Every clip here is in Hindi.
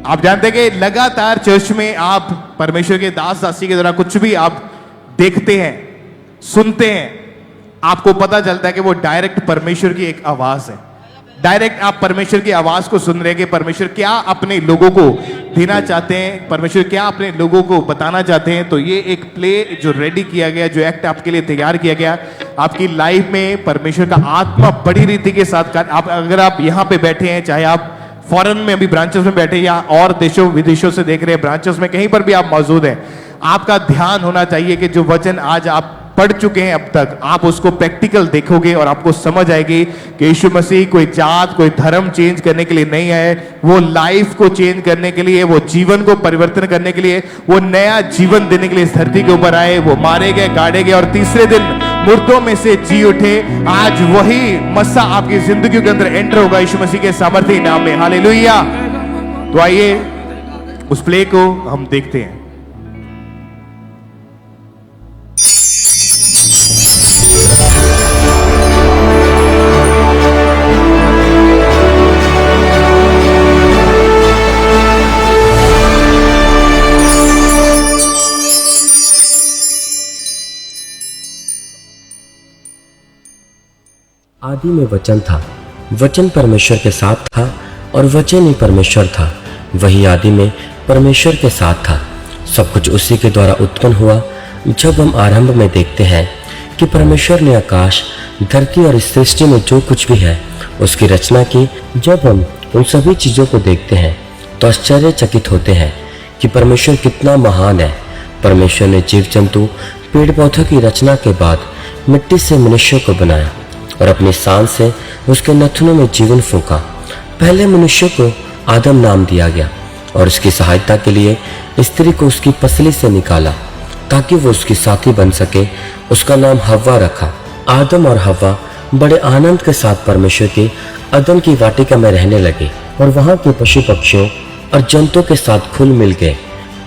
आप जानते हैं कि लगातार चर्च में आप परमेश्वर के दास दासी के द्वारा कुछ भी आप देखते हैं, सुनते हैं, आपको पता चलता है कि वो डायरेक्ट परमेश्वर की एक आवाज है। डायरेक्ट आप परमेश्वर की आवाज को सुन रहे हैं कि परमेश्वर क्या अपने लोगों को देना चाहते हैं, परमेश्वर क्या अपने लोगों को बताना चाहते हैं। तो ये एक प्ले जो रेडी किया गया, जो एक्ट आपके लिए तैयार किया गया, आपकी लाइफ में परमेश्वर का आत्मा बड़ी रीति के साथ आप अगर आप यहाँ पे बैठे हैं, चाहे आप फॉरेन में अभी ब्रांचेस में बैठे या और देशों विदेशों से देख रहे हैं, ब्रांचेस में कहीं पर भी आप मौजूद हैं, आपका ध्यान होना चाहिए कि जो वचन आज आप पढ़ चुके हैं अब तक, आप उसको प्रैक्टिकल देखोगे और आपको समझ आएगी कि यीशु मसीह कोई जात कोई धर्म चेंज करने के लिए नहीं आए, वो लाइफ को चेंज करने के लिए, वो जीवन को परिवर्तन करने के लिए, वो नया जीवन देने के लिए इस धरती के ऊपर आए। वो मारे गए, गाड़े गए और तीसरे दिन मुर्दों में से जी उठे। आज वही मस्सा आपकी जिंदगी के अंदर एंटर होगा यीशु मसीह के सामर्थ्य नाम में। हालेलुया। तो आइए उस प्ले को हम देखते हैं। आदि में वचन था, वचन परमेश्वर के साथ था और वचन ही परमेश्वर था। वही आदि में परमेश्वर के साथ था। सब कुछ उसी के द्वारा उत्पन्न हुआ। जब हम आरंभ में देखते हैं कि परमेश्वर ने आकाश, धरती और इस सृष्टि में जो कुछ भी है उसकी रचना की, जब हम उन सभी चीजों को देखते हैं तो आश्चर्यचकित होते हैं कि परमेश्वर कितना महान है। परमेश्वर ने जीव जंतु, पेड़ पौधों की रचना के बाद मिट्टी से मनुष्य को बनाया और अपनी सांस से उसके नथनों में जीवन फूंका। पहले मनुष्य को आदम नाम दिया गया और उसकी सहायता के लिए स्त्री को उसकी पसली से निकाला ताकि वो उसकी साथी बन सके। उसका नाम हव्वा रखा। आदम और हव्वा बड़े आनंद के साथ परमेश्वर के अदन की वाटिका में रहने लगे और वहां के पशु पक्षियों और जंतुओं के साथ खुल मिल गए।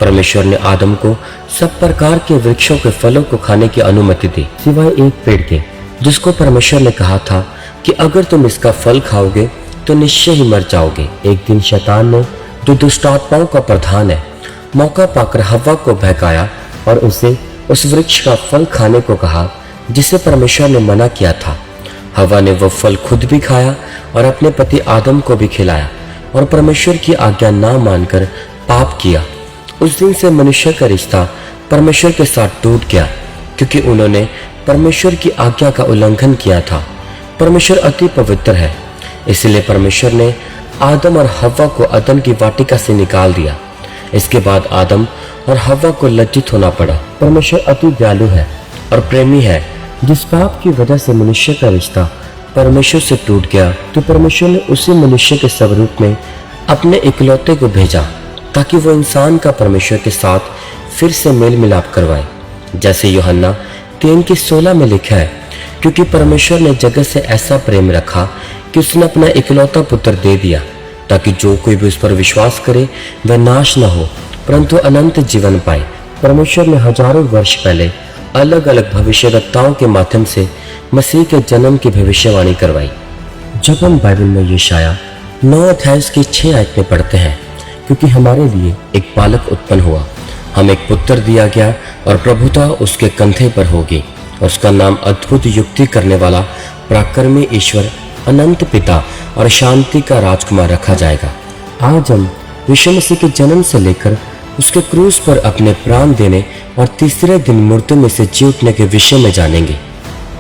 परमेश्वर ने आदम को सब प्रकार के वृक्षों के फलों को खाने की अनुमति दी, सिवाय एक पेड़ के, जिसको परमेश्वर ने कहा था कि अगर तुम इसका फल खाओगे तो निश्चय ही मर जाओगे। एक दिन शैतान ने, जो दुष्ट आत्माओं का प्रधान है, मौका पाकर हव्वा को बहकाया और उसे उस वृक्ष का फल खाने को कहा जिसे परमेश्वर ने मना किया था। हव्वा ने वो फल खुद भी खाया और अपने पति आदम को भी खिलाया और परमेश्वर की आज्ञा ना मानकर पाप किया। उस दिन से मनुष्य का रिश्ता परमेश्वर के साथ टूट गया, क्योंकि उन्होंने परमेश्वर की आज्ञा का उल्लंघन किया था। परमेश्वर अति पवित्र है, इसलिए परमेश्वर ने आदम और हव्वा को अदन की वाटिका से निकाल दिया। इसके बाद आदम और हव्वा को लज्जित होना पड़ा। परमेश्वर अति दयालु है और प्रेमी है। जिस पाप की वजह से मनुष्य का रिश्ता परमेश्वर से टूट गया, तो परमेश्वर ने उसी मनुष्य के स्वरूप में अपने इकलौते को भेजा ताकि वो इंसान का परमेश्वर के साथ फिर से मेल मिलाप करवाए। जैसे यूहन्ना 3:16 में लिखा है, क्योंकि परमेश्वर ने जगत से ऐसा प्रेम रखा कि उसने अपना इकलौता पुत्र दे दिया ताकि जो कोई भी उस पर विश्वास करे वह नाश न हो परंतु अनंत जीवन पाए। परमेश्वर ने हजारों वर्ष पहले अलग अलग भविष्यवक्ताओं के माध्यम से मसीह के जन्म की भविष्यवाणी करवाई। जब हम बाइबल में यशायाह 9 अध्याय की 6 आयत में पढ़ते हैं, क्योंकि हमारे लिए एक बालक उत्पन्न हुआ, हमें एक पुत्र दिया गया और प्रभुता उसके कंधे पर होगी और उसका नाम अद्भुत युक्ति करने वाला, पराक्रमी ईश्वर, अनंत पिता और शांति का राजकुमार रखा जाएगा। आज हम यीशु मसीह के जन्म से लेकर उसके क्रूस पर अपने प्राण देने और तीसरे दिन मृत्यु में से जी उठने के विषय में जानेंगे।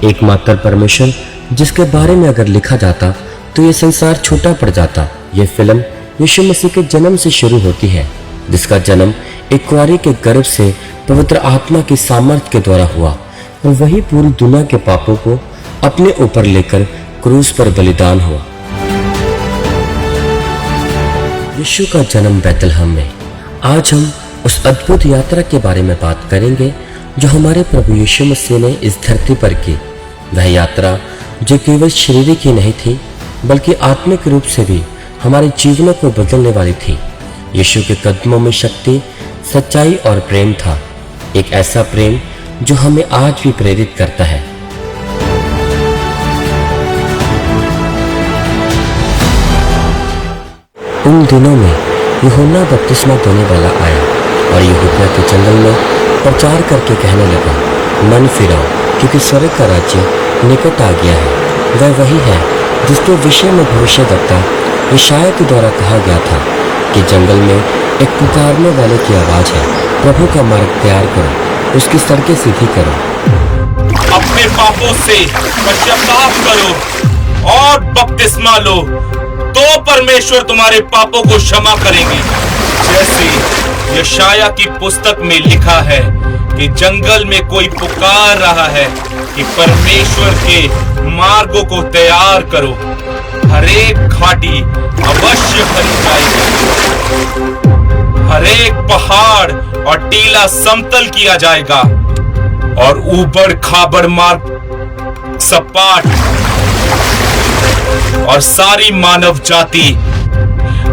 एकमात्र परमेश्वर जिसके बारे में अगर लिखा जाता तो ये संसार छोटा पड़ जाता। ये फिल्म यीशु मसीह के जन्म से शुरू होती है, जिसका जन्म एक कुंवारी के गर्भ से पवित्र आत्मा की सामर्थ्य के द्वारा हुआ और वही पूरी दुनिया के पापों को अपने ऊपर लेकर क्रूस पर बलिदान हुआ। यीशु का जन्म बैतलहम में। आज हम उस अद्भुत यात्रा के बारे में बात करेंगे जो हमारे प्रभु यीशु मसीह ने इस धरती पर की। वह यात्रा जो केवल शारीरिक ही नहीं थी बल्कि आत्मिक रूप से भी हमारे जीवनों को बदलने वाली थी। यीशु के कदमों में शक्ति, सच्चाई और प्रेम था, एक ऐसा प्रेम जो हमें आज भी प्रेरित करता है। उन दिनों में यूहन्ना बपतिस्मा देने वाला आया और यहूदिया के जंगल में प्रचार करके कहने लगा, मन फिराओ, क्योंकि स्वर्ग का राज्य निकट आ गया है। वह वही है जिसके विषय में भविष्यवक्ता यशायाह के द्वारा कहा गया था कि जंगल में एक पुकारने वाले की आवाज है, प्रभु का मार्ग तैयार करो, उसकी सड़कें सीधी करो। अपने पापों से पश्चाताप करो और बपतिस्मा लो, तो परमेश्वर तुम्हारे पापों को क्षमा करेंगे। जैसे यशायाह की पुस्तक में लिखा है कि जंगल में कोई पुकार रहा है कि परमेश्वर के मार्गों को तैयार करो, हरेक घाटी अवश्य भरी जाएगी, हरेक पहाड़ और टीला समतल किया जाएगा और ऊबड़ खाबड़ मार्ग सपाट, और सारी मानव जाति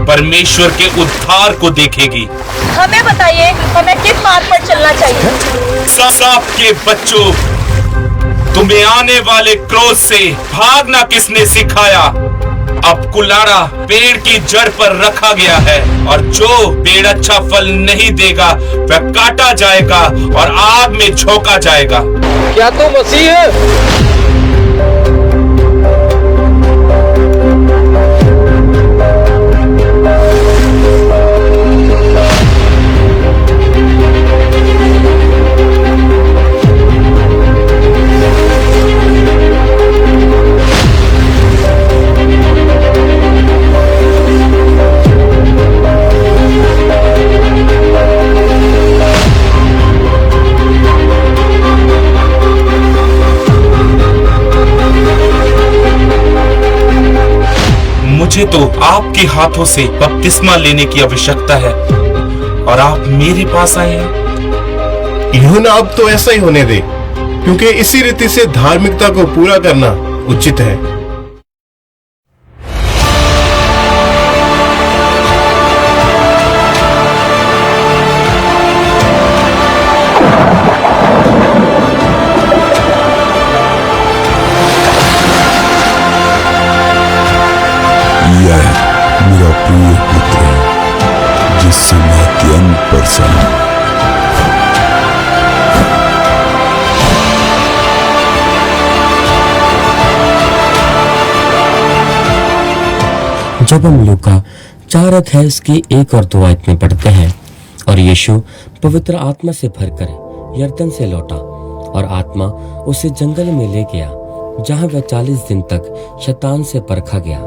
परमेश्वर के उद्धार को देखेगी। हमें बताइए, हमें किस मार्ग पर चलना चाहिए? सांप के बच्चों, तुम्हें आने वाले क्रोध से भागना किसने सिखाया? अब कुल्हाड़ा पेड़ की जड़ पर रखा गया है और जो पेड़ अच्छा फल नहीं देगा वह काटा जाएगा और आग में झोंका जाएगा। क्या तो मसीह है? मुझे तो आपके हाथों से बपतिस्मा लेने की आवश्यकता है और आप मेरे पास आए हैं। यूहन्ना, अब तो ऐसा ही होने दे, क्योंकि इसी रीति से धार्मिकता को पूरा करना उचित है। यह मेरा प्रिय पुत्र है, जिससे मैं अत्यंत प्रसन्न हूं। जब हम लूका 4 अध्याय इसकी 1 और 2 आयत में पढ़ते हैं, और यीशु पवित्र आत्मा से भरकर यरदन से लौटा और आत्मा उसे जंगल में ले गया, जहां वह 40 दिन तक शैतान से परखा गया।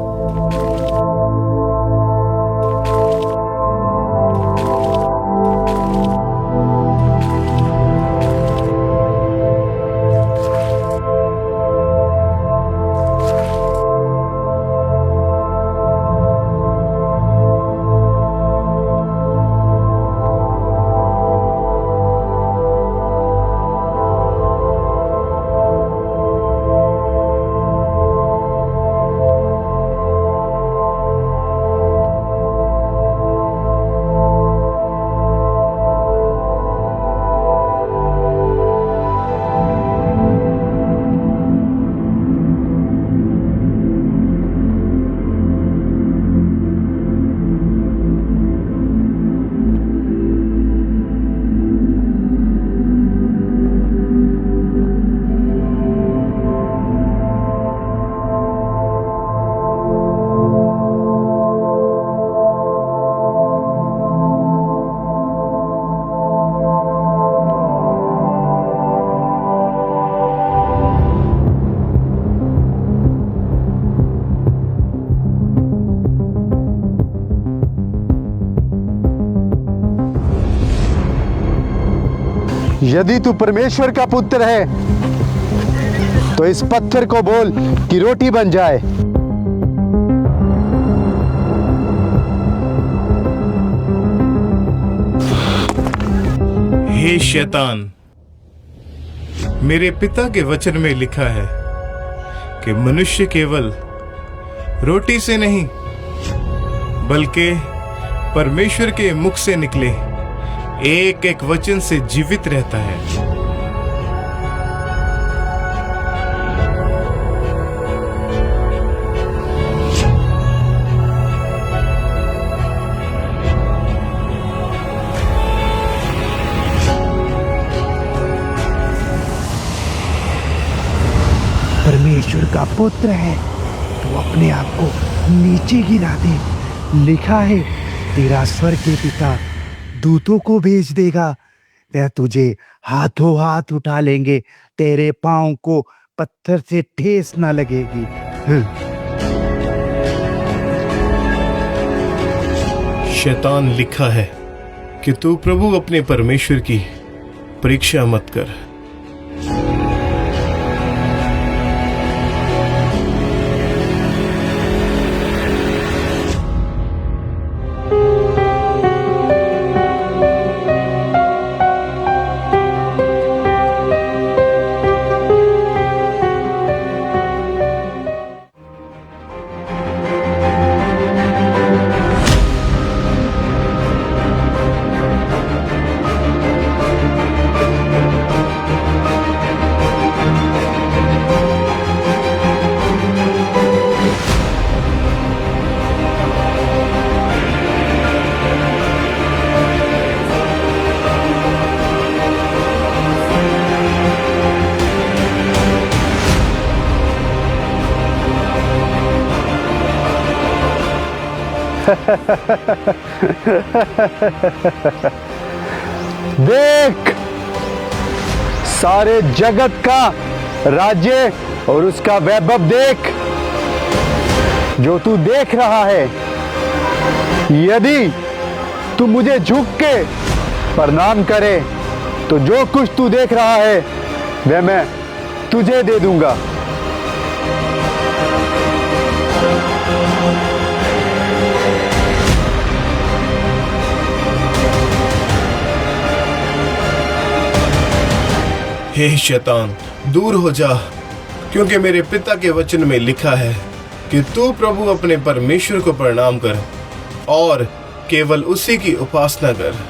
यदि तू परमेश्वर का पुत्र है तो इस पत्थर को बोल कि रोटी बन जाए। हे शैतान, मेरे पिता के वचन में लिखा है कि मनुष्य केवल रोटी से नहीं बल्कि परमेश्वर के मुख से निकले एक एक वचन से जीवित रहता है। परमेश्वर का पुत्र है तो अपने आप को नीचे गिरा दे। लिखा है तेरा स्वर्ग के पिता दूतों को भेज देगा, वह तुझे हाथों हाथ उठा लेंगे, तेरे पांव को पत्थर से ठेस ना लगेगी। शैतान, लिखा है कि तू प्रभु अपने परमेश्वर की परीक्षा मत कर। देख, सारे जगत का राज्य और उसका वैभव देख, जो तू देख रहा है। यदि तू मुझे झुक के प्रणाम करे तो जो कुछ तू देख रहा है वह मैं तुझे दे दूंगा। हे शैतान, दूर हो जा, क्योंकि मेरे पिता के वचन में लिखा है कि तू प्रभु अपने परमेश्वर को प्रणाम कर और केवल उसी की उपासना कर।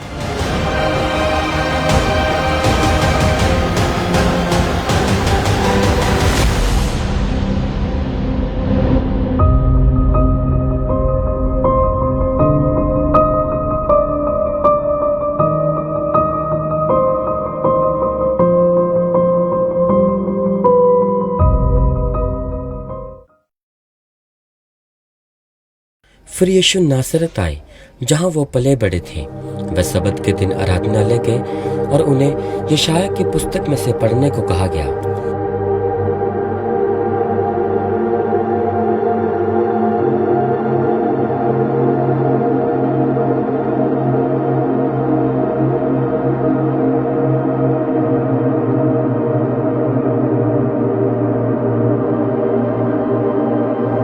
फिर यीशु नासरत आए, जहां वो पले बड़े थे। वह सबत के दिन आराधनालय गए और उन्हें यशायाह की पुस्तक में से पढ़ने को कहा गया।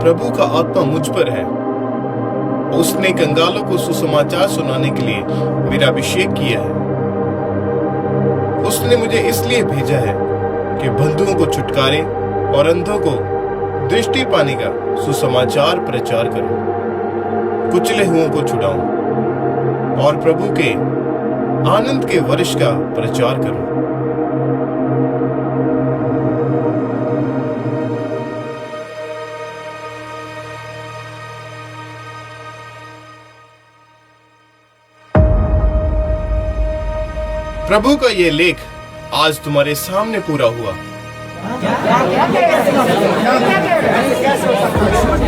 प्रभु का आत्मा मुझ पर है, उसने कंगालों को सुसमाचार सुनाने के लिए मेरा अभिषेक किया है। उसने मुझे इसलिए भेजा है कि बंधुओं को छुटकारे और अंधों को दृष्टि पाने का सुसमाचार प्रचार करूं, कुचले हुओं को छुड़ाऊं और प्रभु के आनंद के वर्ष का प्रचार करूं। प्रभु का ये लेख आज तुम्हारे सामने पूरा हुआ।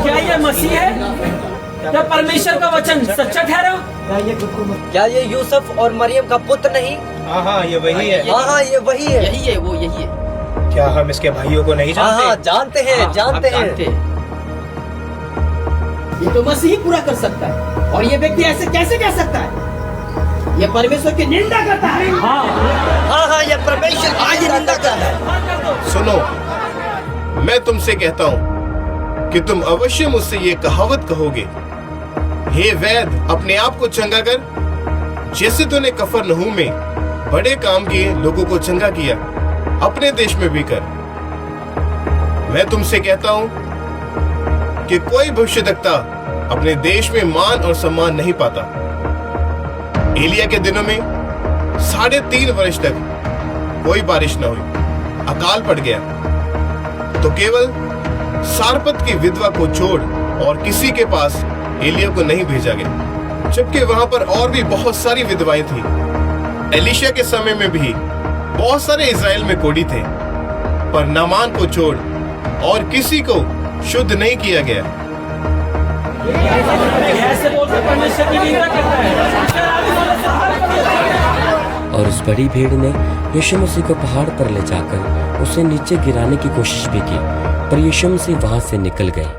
क्या ये मसीह है? क्या परमेश्वर का वचन सच्चा ठहरा? क्या ये यूसुफ और मरियम का पुत्र नहीं? हाँ, ये वही है। हाँ, ये वही है। यही है, वो यही है। क्या हम इसके भाइयों को नहीं जानते? हाँ, जानते हैं, जानते हैं। ये तो मसीह पूरा कर सकता है, और ये व्यक्ति ऐसे कैसे कह सकता है? ये परमेश्वर की निंदा करता है। हाँ, ये परमेश्वर की निंदा करता है। सुनो, मैं तुमसे कहता हूँ कि तुम अवश्य मुझसे ये कहावत कहोगे, हे वैद्य, अपने आप को चंगा कर, जैसे तूने कफरनहूम में बड़े काम किए, लोगों को चंगा किया, अपने देश में भी कर। मैं तुमसे कहता हूँ कि कोई भविष्यद्वक्ता अपने देश में मान और सम्मान नहीं पाता। एलिया के दिनों में 3.5 वर्ष तक कोई बारिश न हुई, अकाल पड़ गया, तो केवल सारपत की विधवा को छोड़ और किसी के पास एलिया को नहीं भेजा गया, जबकि वहां पर और भी बहुत सारी विधवाएं थी। एलीशा के समय में भी बहुत सारे इज़राइल में कोढ़ी थे, पर नामान को छोड़ और किसी को शुद्ध नहीं किया गया। ऐसे बोलकर परमेश्वर की निंदा करता है। और उस बड़ी भीड़ ने यीशु मसीह को पहाड़ पर ले जाकर उसे नीचे गिराने की कोशिश भी की, पर यीशु मसीह वहां से निकल गए।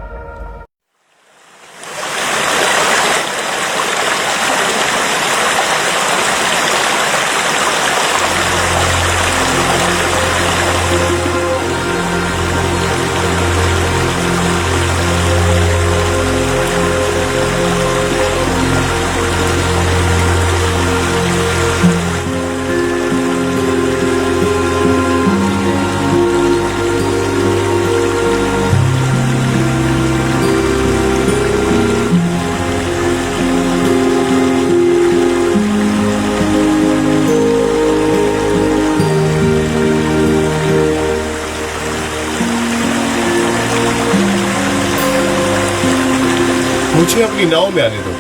मुझे अपनी नाव में आने दो।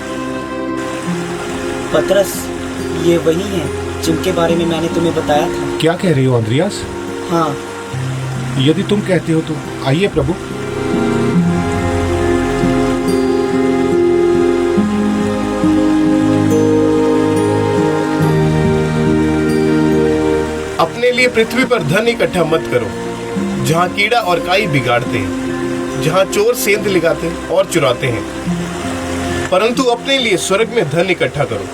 पतरस, ये वही हैं जिनके बारे में मैंने तुम्हें बताया था। क्या कह रही हो अंद्रियास? हाँ। यदि तुम कहते हो तो आइए प्रभु। अपने लिए पृथ्वी पर धन इकट्ठा मत करो, जहाँ कीड़ा और काई बिगाड़ते हैं, जहाँ चोर सेंध लगाते और चुराते हैं, परंतु अपने लिए स्वर्ग में धन इकट्ठा करो,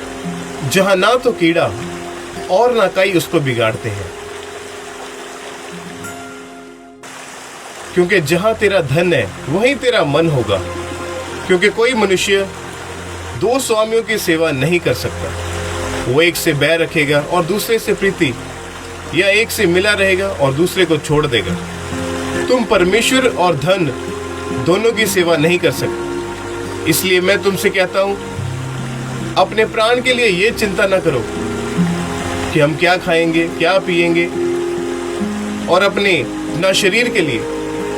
जहाँ ना तो कीड़ा और ना काई उसको बिगाड़ते हैं। क्योंकि जहाँ तेरा धन है वहीं तेरा मन होगा। क्योंकि कोई मनुष्य दो स्वामियों की सेवा नहीं कर सकता। वो एक से बैर रखेगा और दूसरे से प्रीति, या एक से मिला रहेगा और दूसरे को छोड़ देगा। तुम परमेश्वर और धन दोनों की सेवा नहीं कर सकते। इसलिए मैं तुमसे कहता हूं, अपने प्राण के लिए ये चिंता न करो कि हम क्या खाएंगे, क्या पिएंगे, और अपने न शरीर के लिए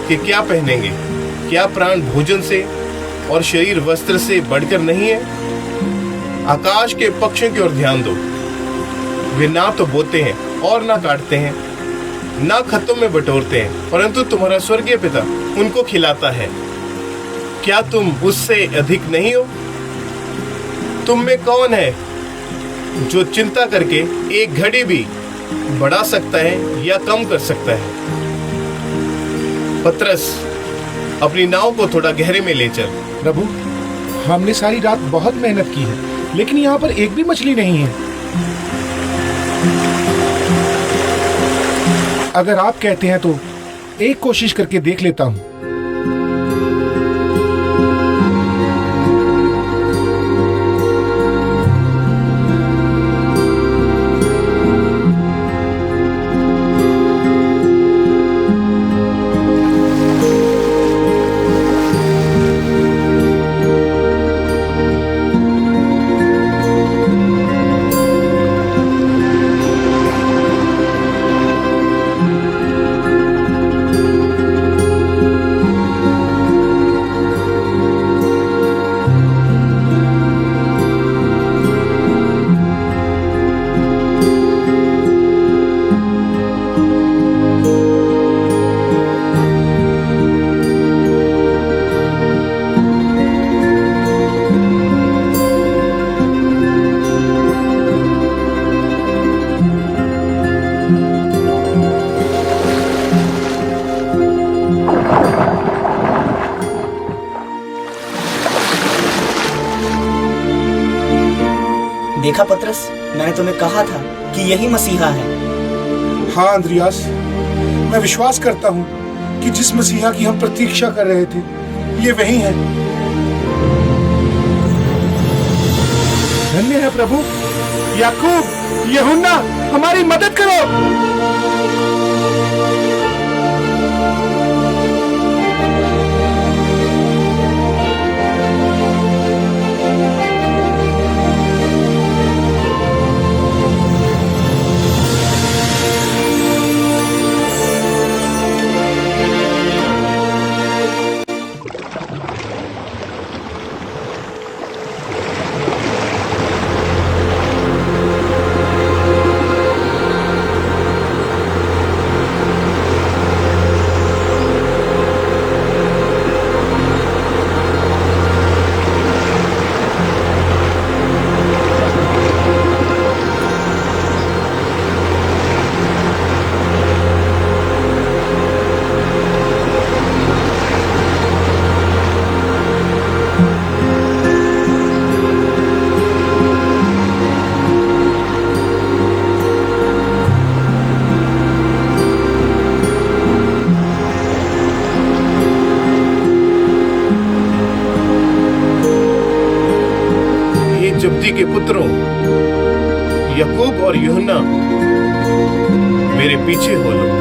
कि क्या पहनेंगे। क्या प्राण भोजन से और शरीर वस्त्र से बढ़कर नहीं है? आकाश के पक्षियों की ओर ध्यान दो। वे ना तो बोते हैं और ना काटते हैं, ना खत्तों में बटोरते हैं, परंतु तुम्हारा स्वर्गीय पिता उनको खिलाता है। क्या तुम उससे अधिक नहीं हो? तुम में कौन है जो चिंता करके एक घड़ी भी बढ़ा सकता है या कम कर सकता है? पतरस, अपनी नाव को थोड़ा गहरे में ले चल। प्रभु, हमने सारी रात बहुत मेहनत की है, लेकिन यहाँ पर एक भी मछली नहीं है। अगर आप कहते हैं तो एक कोशिश करके देख लेता हूँ। देखा पतरस, मैंने तुम्हें कहा था कि यही मसीहा है। हाँ अंद्रियास, मैं विश्वास करता हूँ कि जिस मसीहा की हम प्रतीक्षा कर रहे थे, ये वही है। धन्य है प्रभु। याकूब, यूहन्ना, हमारी मदद करो। जब्दी के पुत्रों यकूब और यूहन्ना, मेरे पीछे हो लो।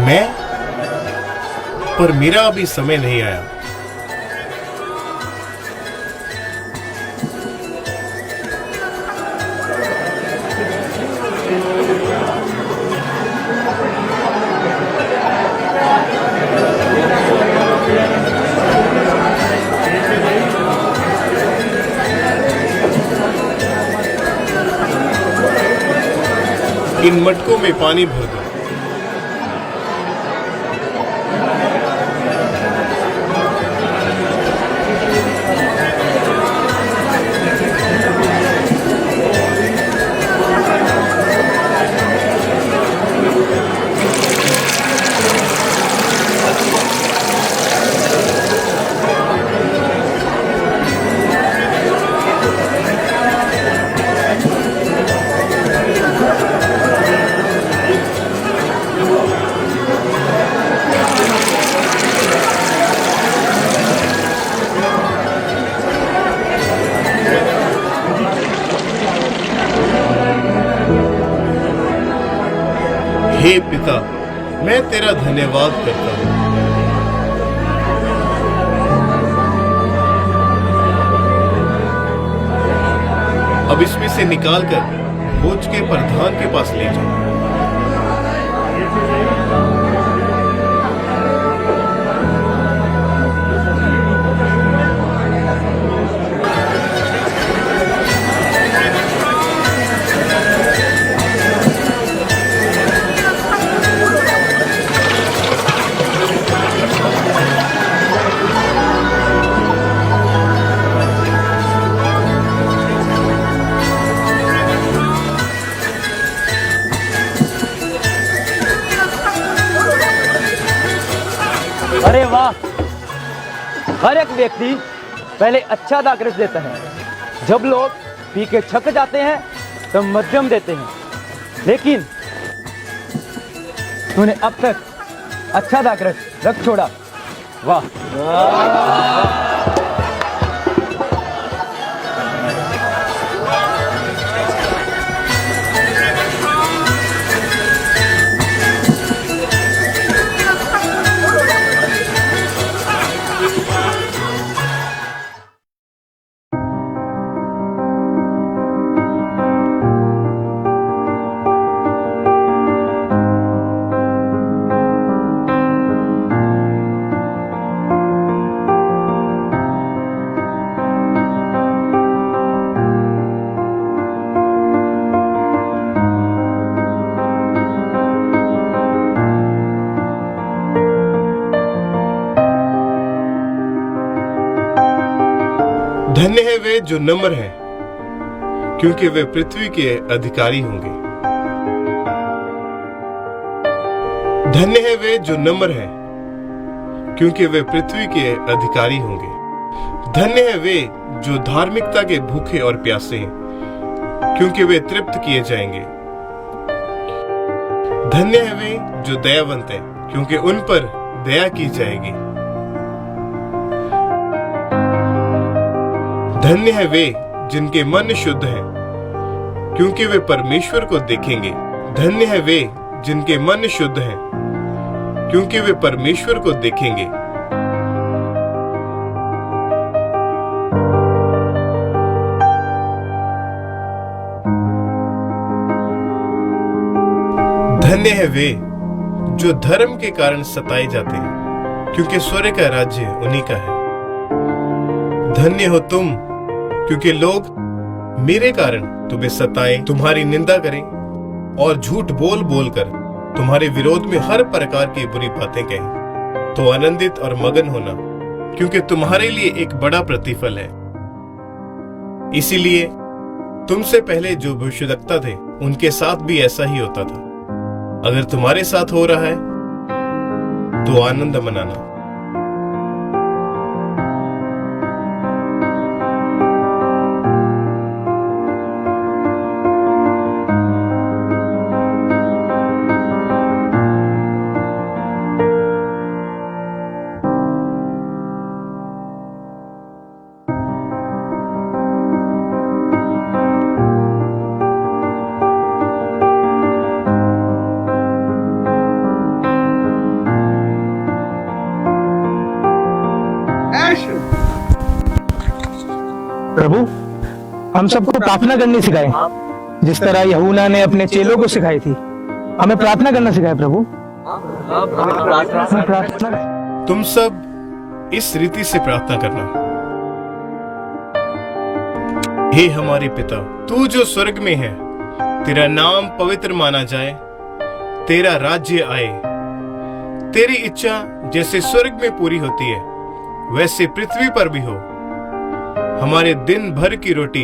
मैं, पर मेरा अभी समय नहीं आया। इन मटकों में पानी भर दो। हे पिता, मैं तेरा धन्यवाद करता हूँ। अब इसमें से निकालकर भोज के प्रधान के पास ले जाओ। अरे वाह, हर एक व्यक्ति पहले अच्छा दागरस देता है। जब लोग पी के छक जाते हैं तो मध्यम देते हैं, लेकिन तूने अब तक अच्छा दागरस रख छोड़ा। वाह। धन्य है वे जो नम्र हैं, क्योंकि वे पृथ्वी के अधिकारी होंगे। धन्य है वे जो नम्र हैं, क्योंकि वे पृथ्वी के अधिकारी होंगे। धन्य है वे जो धार्मिकता के भूखे और प्यासे हैं, क्योंकि वे तृप्त किए जाएंगे। धन्य है वे जो दयावंत हैं, क्योंकि उन पर दया की जाएगी। धन्य है वे जिनके मन शुद्ध हैं, क्योंकि वे परमेश्वर को देखेंगे। धन्य है वे जिनके मन शुद्ध हैं, क्योंकि वे परमेश्वर को देखेंगे। धन्य है वे जो धर्म के कारण सताए जाते हैं, क्योंकि स्वर्ग का राज्य उन्हीं का है। धन्य हो तुम, क्योंकि लोग मेरे कारण तुम्हें सताएं, तुम्हारी निंदा करें और झूठ बोल बोल कर तुम्हारे विरोध में हर प्रकार की बुरी बातें कहें। तो आनंदित और मगन होना, क्योंकि तुम्हारे लिए एक बड़ा प्रतिफल है। इसीलिए तुमसे पहले जो भविष्यवक्ता थे उनके साथ भी ऐसा ही होता था। अगर तुम्हारे साथ हो रहा है तो आनंद मनाना। प्रभु, हम सबको प्रार्थना करनी सिखाए, जिस तरह यूहन्ना ने अपने चेलों को सिखाई थी। हमें प्रार्थना करना सिखाए प्रभु। प्रार्थना। तुम सब इस रीति से प्रार्थना करना। हे हमारे पिता, तू जो स्वर्ग में है, तेरा नाम पवित्र माना जाए, तेरा राज्य आए, तेरी इच्छा जैसे स्वर्ग में पूरी होती है वैसे पृथ्वी पर भी हो। हमारे दिन भर की रोटी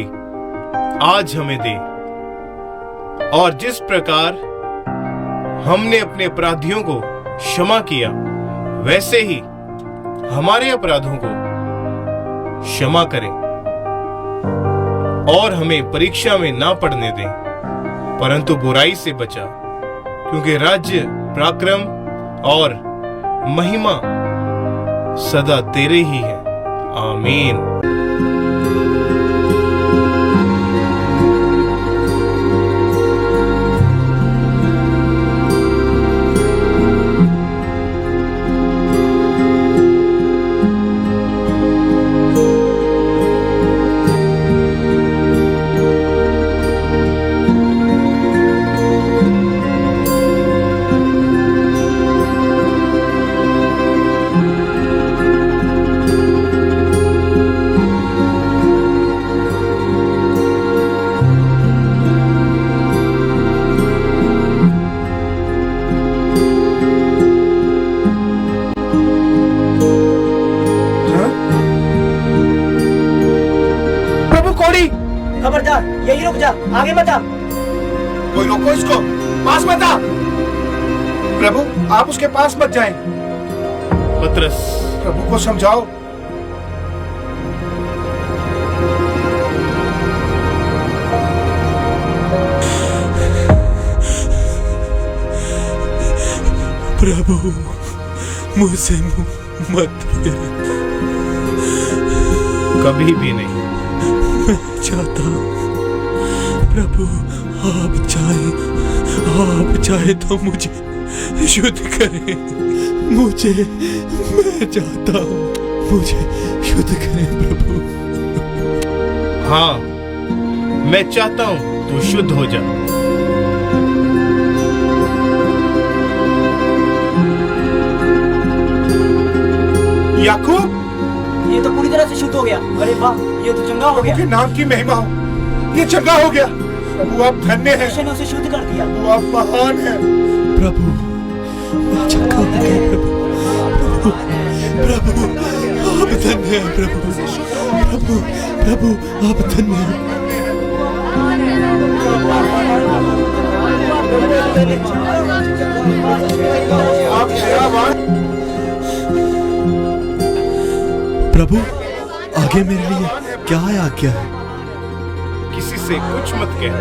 आज हमें दे, और जिस प्रकार हमने अपने अपराधियों को क्षमा किया वैसे ही हमारे अपराधों को क्षमा करें, और हमें परीक्षा में ना पड़ने दें, परंतु बुराई से बचा, क्योंकि राज्य, पराक्रम और महिमा सदा तेरे ही है। आमीन। खबरदार यही रुक जा, आगे मत आ। कोई रोको इसको, पास मत आ। प्रभु आप उसके पास मत जाएं। पतरस, प्रभु को समझाओ। प्रभु मुझसे मत फिर, कभी भी नहीं। मैं चाहता हूँ प्रभु, आप चाहे तो मुझे शुद्ध करें। मैं चाहता हूँ मुझे शुद्ध करें प्रभु। हाँ, मैं चाहता हूँ तू शुद्ध हो जा। याकूब, ये तो पूरी तरह से शुद्ध हो गया। अरे वाह, ये तो चंगा हो गया। के नाम की महिमा हो, ये चंगा हो गया। प्रभु आप धन्य हैं। यीशु ने उसे शुद्ध कर दिया। प्रभु आप महान हैं। प्रभु चंगा हो गया। प्रभु आप धन्य हैं। प्रभु आप धन्य हैं। आप दयावान। प्रभु आगे मेरे लिए क्या आज्ञा है? किसी से कुछ मत कह,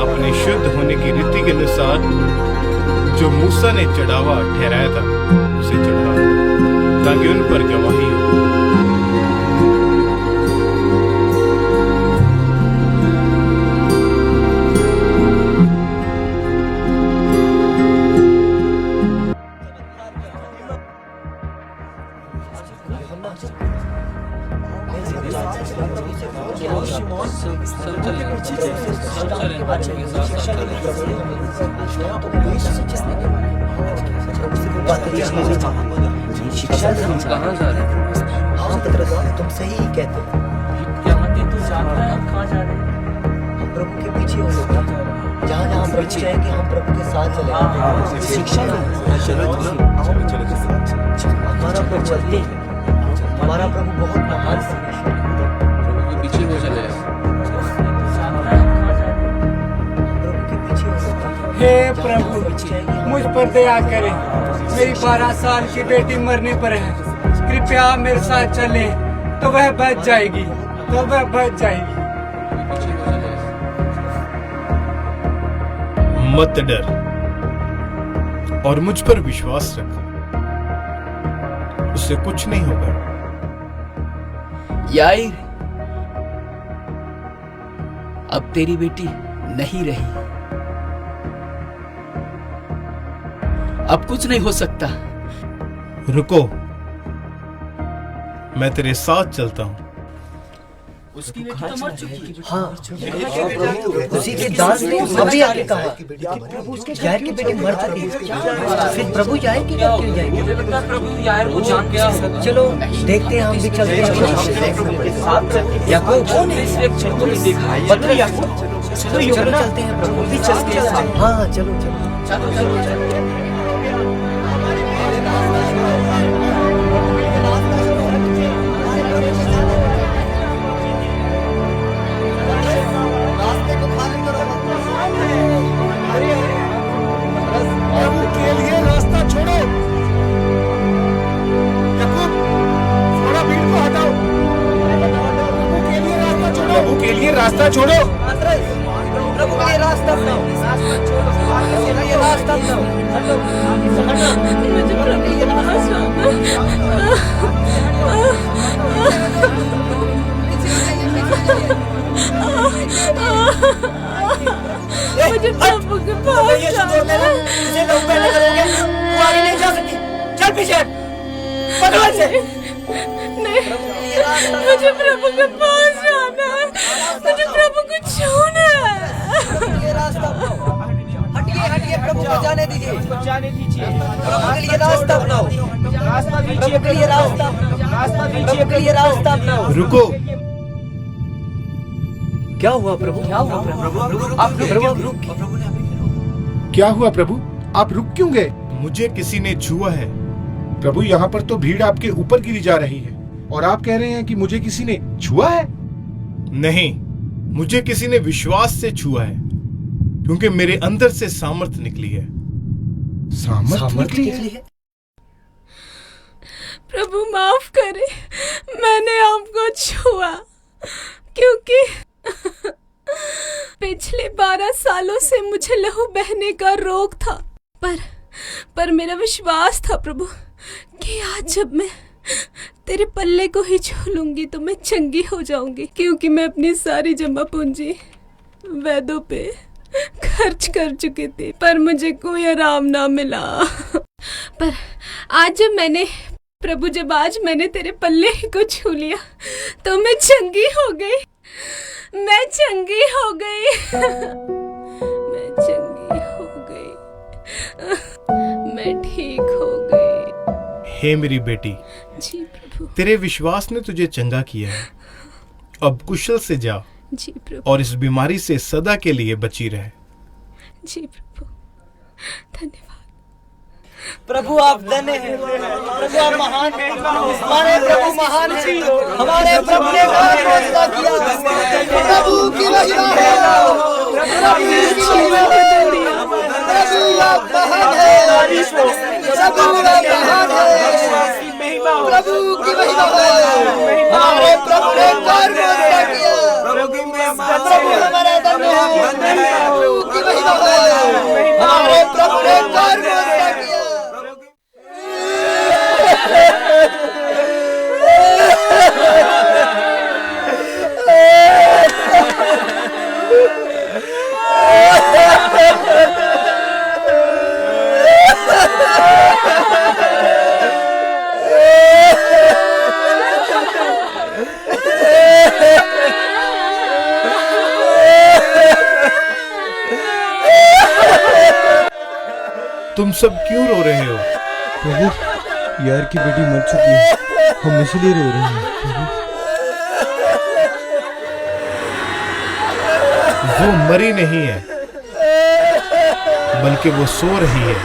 अपने शुद्ध होने की रीति के अनुसार जो मूसा ने चढ़ावा ठहराया था उसे चढ़ा, ताकि उन पर गवाही हो। शिक्षा कहाँ जा रहे हैं? हाँ पतरस, तुम सही ही कहते हो। हम प्रभु के पीछे हो सकते हैं। जहाँ जहाँ प्रभु चाहेंगे हम प्रभु के साथ चलेंगे। शिक्षा हमारा प्रभु चलते हैं। हमारा प्रभु बहुत महान है। पीछे हो चले। हे प्रभु मुझ पर दया करें। मेरी 12 साल की बेटी मरने पर है। कृपया मेरे साथ चले तो वह बच जाएगी। मत डर और मुझ पर विश्वास रख, उससे कुछ नहीं होगा। याईर, अब तेरी बेटी नहीं रही। अब कुछ नहीं हो सकता। रुको, मैं तेरे साथ चलता हूँ। उसकी बेटी तो मर चुकी है। हाँ, उसी के दास ने अभी आगे कहा। याईर की बेटी मर चुकी है। फिर प्रभु याईर की बात क्यों जाएगी? मुझे लगता है प्रभु याईर को जान गया। चलो देखते हैं, हम भी चलते हैं। याकूब कौन है? इस व्यक्ति को नहीं देखा। पता है याकूब, चलो चलते हैं प्रभु भी चलते हैं। हाँ चलो चलो। प्रभु के लिए रास्ता छोड़ो। प्रभु के लिए रास्ता अपनाओ। ये रास्ता अपनाओ। मुझे प्रभु के पास जाना है। तुझे लोग पहले करोगे, तू आगे नहीं जा सकती। चल पीछे, पकड़ से। नहीं, मुझे प्रभु के पास जाना है। मुझे प्रभु को छूना है। हटिए, प्रभु को जाने दीजिए। प्रभु के लिए रास्ता अपनाओ। प्रभु के लिए रास्ता अपनाओ। रुको। क्या हुआ प्रभु? क्या हुआ प्रभु? आप रुक क्यों गए? मुझे किसी ने छुआ है। प्रभु यहाँ पर तो भीड़ आपके ऊपर गिरी जा रही है और आप कह रहे हैं कि मुझे किसी ने छुआ है। नहीं, मुझे किसी ने विश्वास से छुआ है, क्योंकि मेरे अंदर से सामर्थ निकली है। सामर्थ निकली है? प्रभु माफ करे, मैंने आपको छुआ क्योंकि पिछले 12 सालों से मुझे लहू बहने का रोग था, पर मेरा विश्वास था प्रभु कि आज जब मैं तेरे पल्ले को ही छू लूंगी तो मैं चंगी हो जाऊंगी, क्योंकि मैं अपनी सारी जमा पूंजी वैद्यों पे खर्च कर चुकी थी, पर मुझे कोई आराम ना मिला। पर आज जब आज मैंने तेरे पल्ले को छू लिया तो मैं चंगी हो गई, मैं चंगी हो गई, मैं चंगी हो गई, मैं ठीक हो गई। हे मेरी बेटी, जी प्रभु। तेरे विश्वास ने तुझे चंगा किया है। अब कुशल से जा जी प्रभु। और इस बीमारी से सदा के लिए बची रहे। जी प्रभु, धन्यवाद। प्रभु आप धन्य हैं, प्रभु आप महान हैं, हमारे प्रभु महान हैं, हमारे प्रभु ने फैसला किया, प्रभु की महिमा है, प्रभु की महिमा है, प्रभु आप महान हैं, प्रभु आप महान हैं, प्रभु की महिमा है, हमारे प्रभु ने फैसला किया, प्रभु हमारा धन्य है, प्रभु की महिमा है, हमारे प्रभु ने फैसला किया। तुम सब क्यों रो रहे हो? प्रभु, यार की बेटी मर चुकी है, हम इसलिए रो रहे हैं। वो मरी नहीं है, बल्कि वो सो रही है।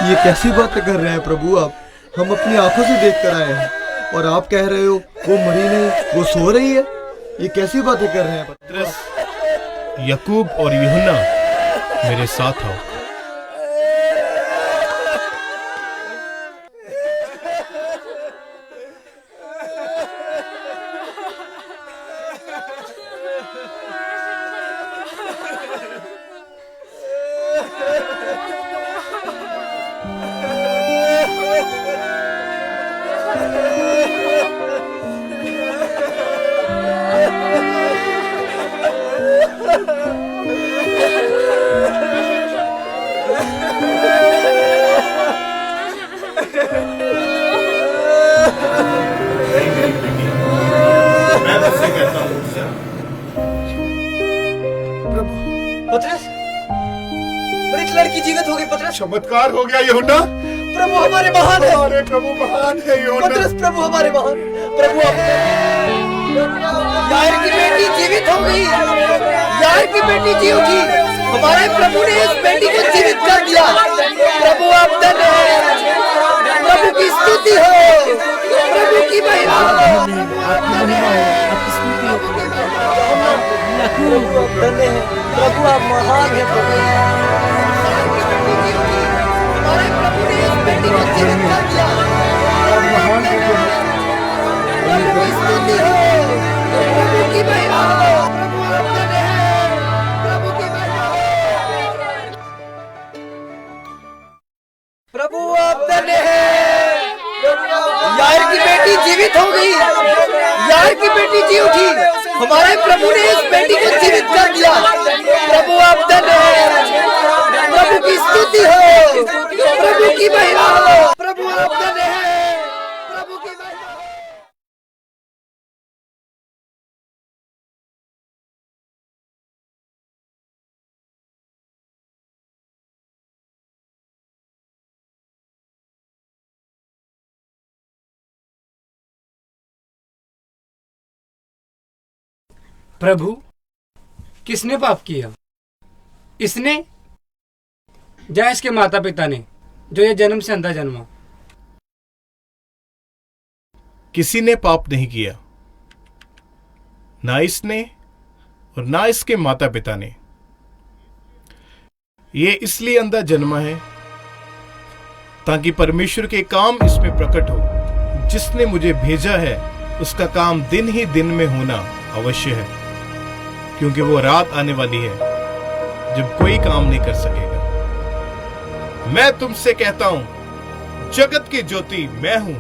ये कैसी बातें कर रहे हैं प्रभु आप? हम अपनी आंखों से देख कर आए हैं और आप कह रहे हो वो मरी नहीं, वो सो रही है। ये कैसी बातें कर रहे हैं? पतरस, याकूब और यूहन्ना, मेरे साथ आओ। चमत्कार हो गया यूहन्ना। प्रभु हमारे महान है, हमारे प्रभु महान है यूहन्ना। पतरस प्रभु हमारे महान, प्रभु यार की बेटी जीवित हो गई, यार की बेटी जी उठी, हमारे प्रभु ने इस बेटी को जीवित कर दिया। प्रभु आप धन्य हैं, प्रभु की स्तुति हो, प्रभु की महिमा हो, धन्य है प्रभु आप महान है। हमारे प्रभु ने इस बेटी को जीवित कर दिया। प्रभु की स्तुति हो, प्रभु की महिमा हो, प्रभु की महिमा हो। प्रभु आप धन्य हैं, यार की बेटी जीवित हो गई, यार की बेटी जी उठी, हमारे प्रभु ने इस बेटी को जीवित कर दिया। प्रभु आप धन्य हैं, प्रभु की स्तुति हो, प्रभु की महिमा हो, प्रभु आप धन्य हैं, प्रभु की महिमा हो। प्रभु, किसने पाप किया? इसने या इसके माता पिता ने, जो ये जन्म से अंधा जन्मा? किसी ने पाप नहीं किया, ना इसने और ना इसके माता पिता ने। ये इसलिए अंधा जन्मा है ताकि परमेश्वर के काम इसमें प्रकट हो। जिसने मुझे भेजा है उसका काम दिन ही दिन में होना अवश्य है, क्योंकि वो रात आने वाली है जब कोई काम नहीं कर सकेगा। मैं तुमसे कहता हूं, जगत की ज्योति मैं हूं।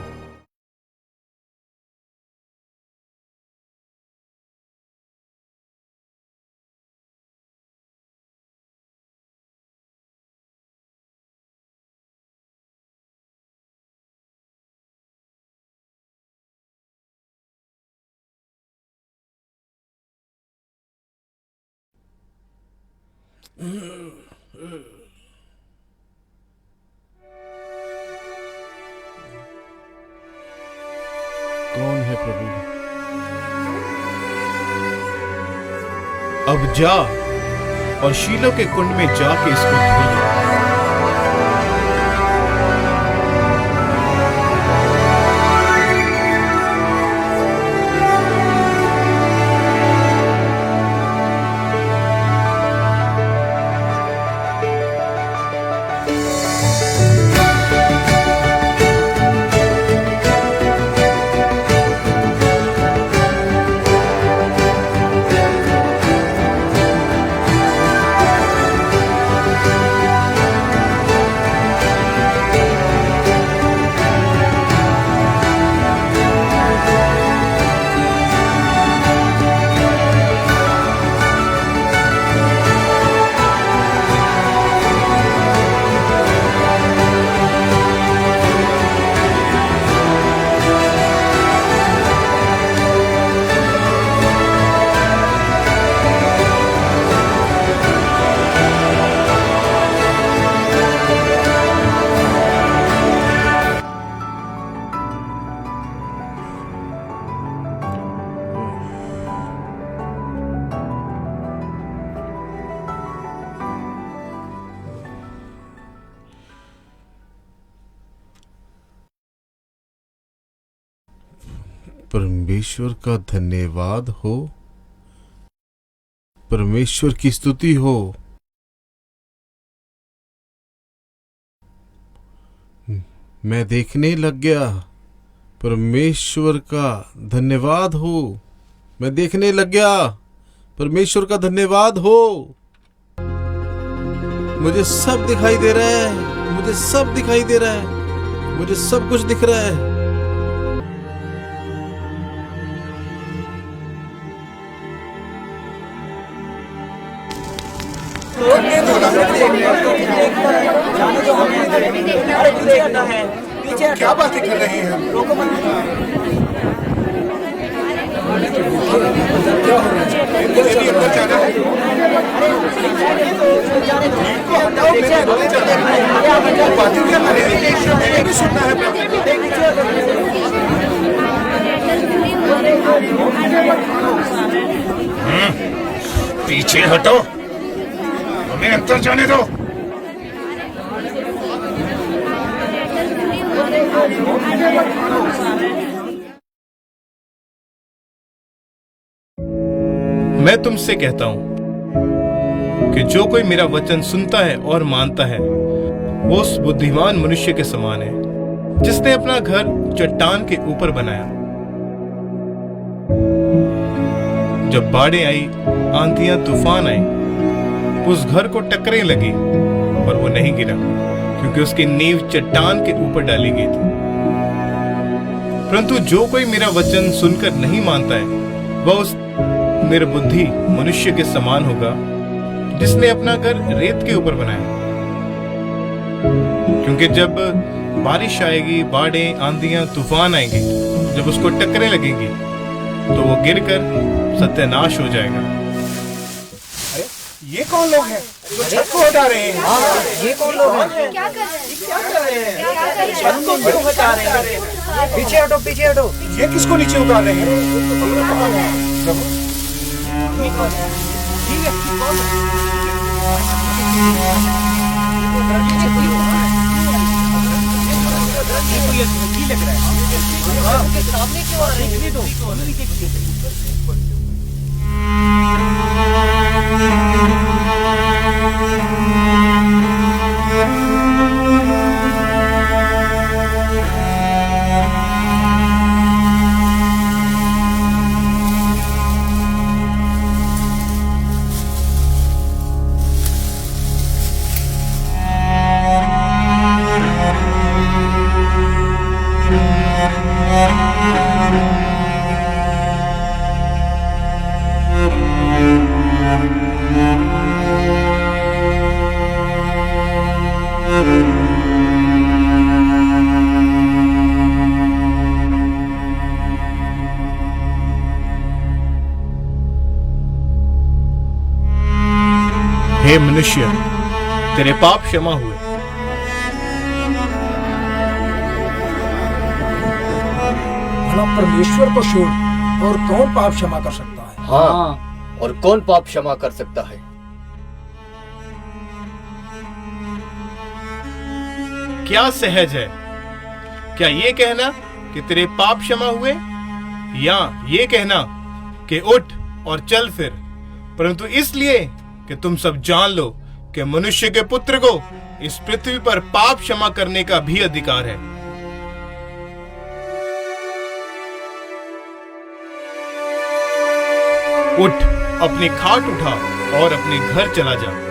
कौन है प्रभु? अब जा और शीलो के कुंड में जाके इसको धो दो। परमेश्वर का धन्यवाद हो, परमेश्वर की स्तुति हो। मैं देखने लग गया। परमेश्वर का धन्यवाद हो। मैं देखने लग गया। परमेश्वर का धन्यवाद हो। मुझे सब दिखाई दे रहा है। मुझे सब दिखाई दे रहा है। मुझे सब कुछ दिख रहा है। क्या बातें कर रहे हैं हम? पीछे हटो, हमें अंदर जाने दो। मैं तुमसे कहता हूं कि जो कोई मेरा वचन सुनता है और मानता है वो उस बुद्धिमान मनुष्य के समान है जिसने अपना घर चट्टान के ऊपर बनाया। जब बाढ़ें आई, आंधियां तूफान आई, उस घर को टक्करें लगी पर वो नहीं गिरा, क्योंकि उसकी नींव चट्टान के ऊपर डाली गई थी। परंतु जो कोई मेरा वचन सुनकर नहीं मानता है वह उस निर्बुद्धि मनुष्य के समान होगा जिसने अपना घर रेत के ऊपर बनाया। क्योंकि जब बारिश आएगी, बाढ़ें, आंधियां, तूफान आएंगे, जब उसको टक्करें लगेंगी तो वो गिरकर सत्यानाश हो जाएगा। ये कौन लोग हैं जो छत को हटा रहे हैं? ये कौन लोग हैं? क्या कर रहे हैं? छत को क्यों हटा रहे हैं? पीछे हटो, पीछे हटो। ये किसको नीचे उतार रहे हैं? प्रभु ठीक है, कौन लग रहा है? सामने क्यों आ रहे हैं? हे मनुष्य, तेरे पाप क्षमा हुए। भला परमेश्वर को छोड़ और कौन पाप क्षमा कर सकता है? हाँ, और कौन पाप क्षमा कर सकता है? क्या सहज है? क्या ये कहना कि तेरे पाप क्षमा हुए, या ये कहना कि उठ और चल फिर? परंतु इसलिए कि तुम सब जान लो कि मनुष्य के पुत्र को इस पृथ्वी पर पाप क्षमा करने का भी अधिकार है। उठ, अपनी खाट उठा और अपने घर चला जा।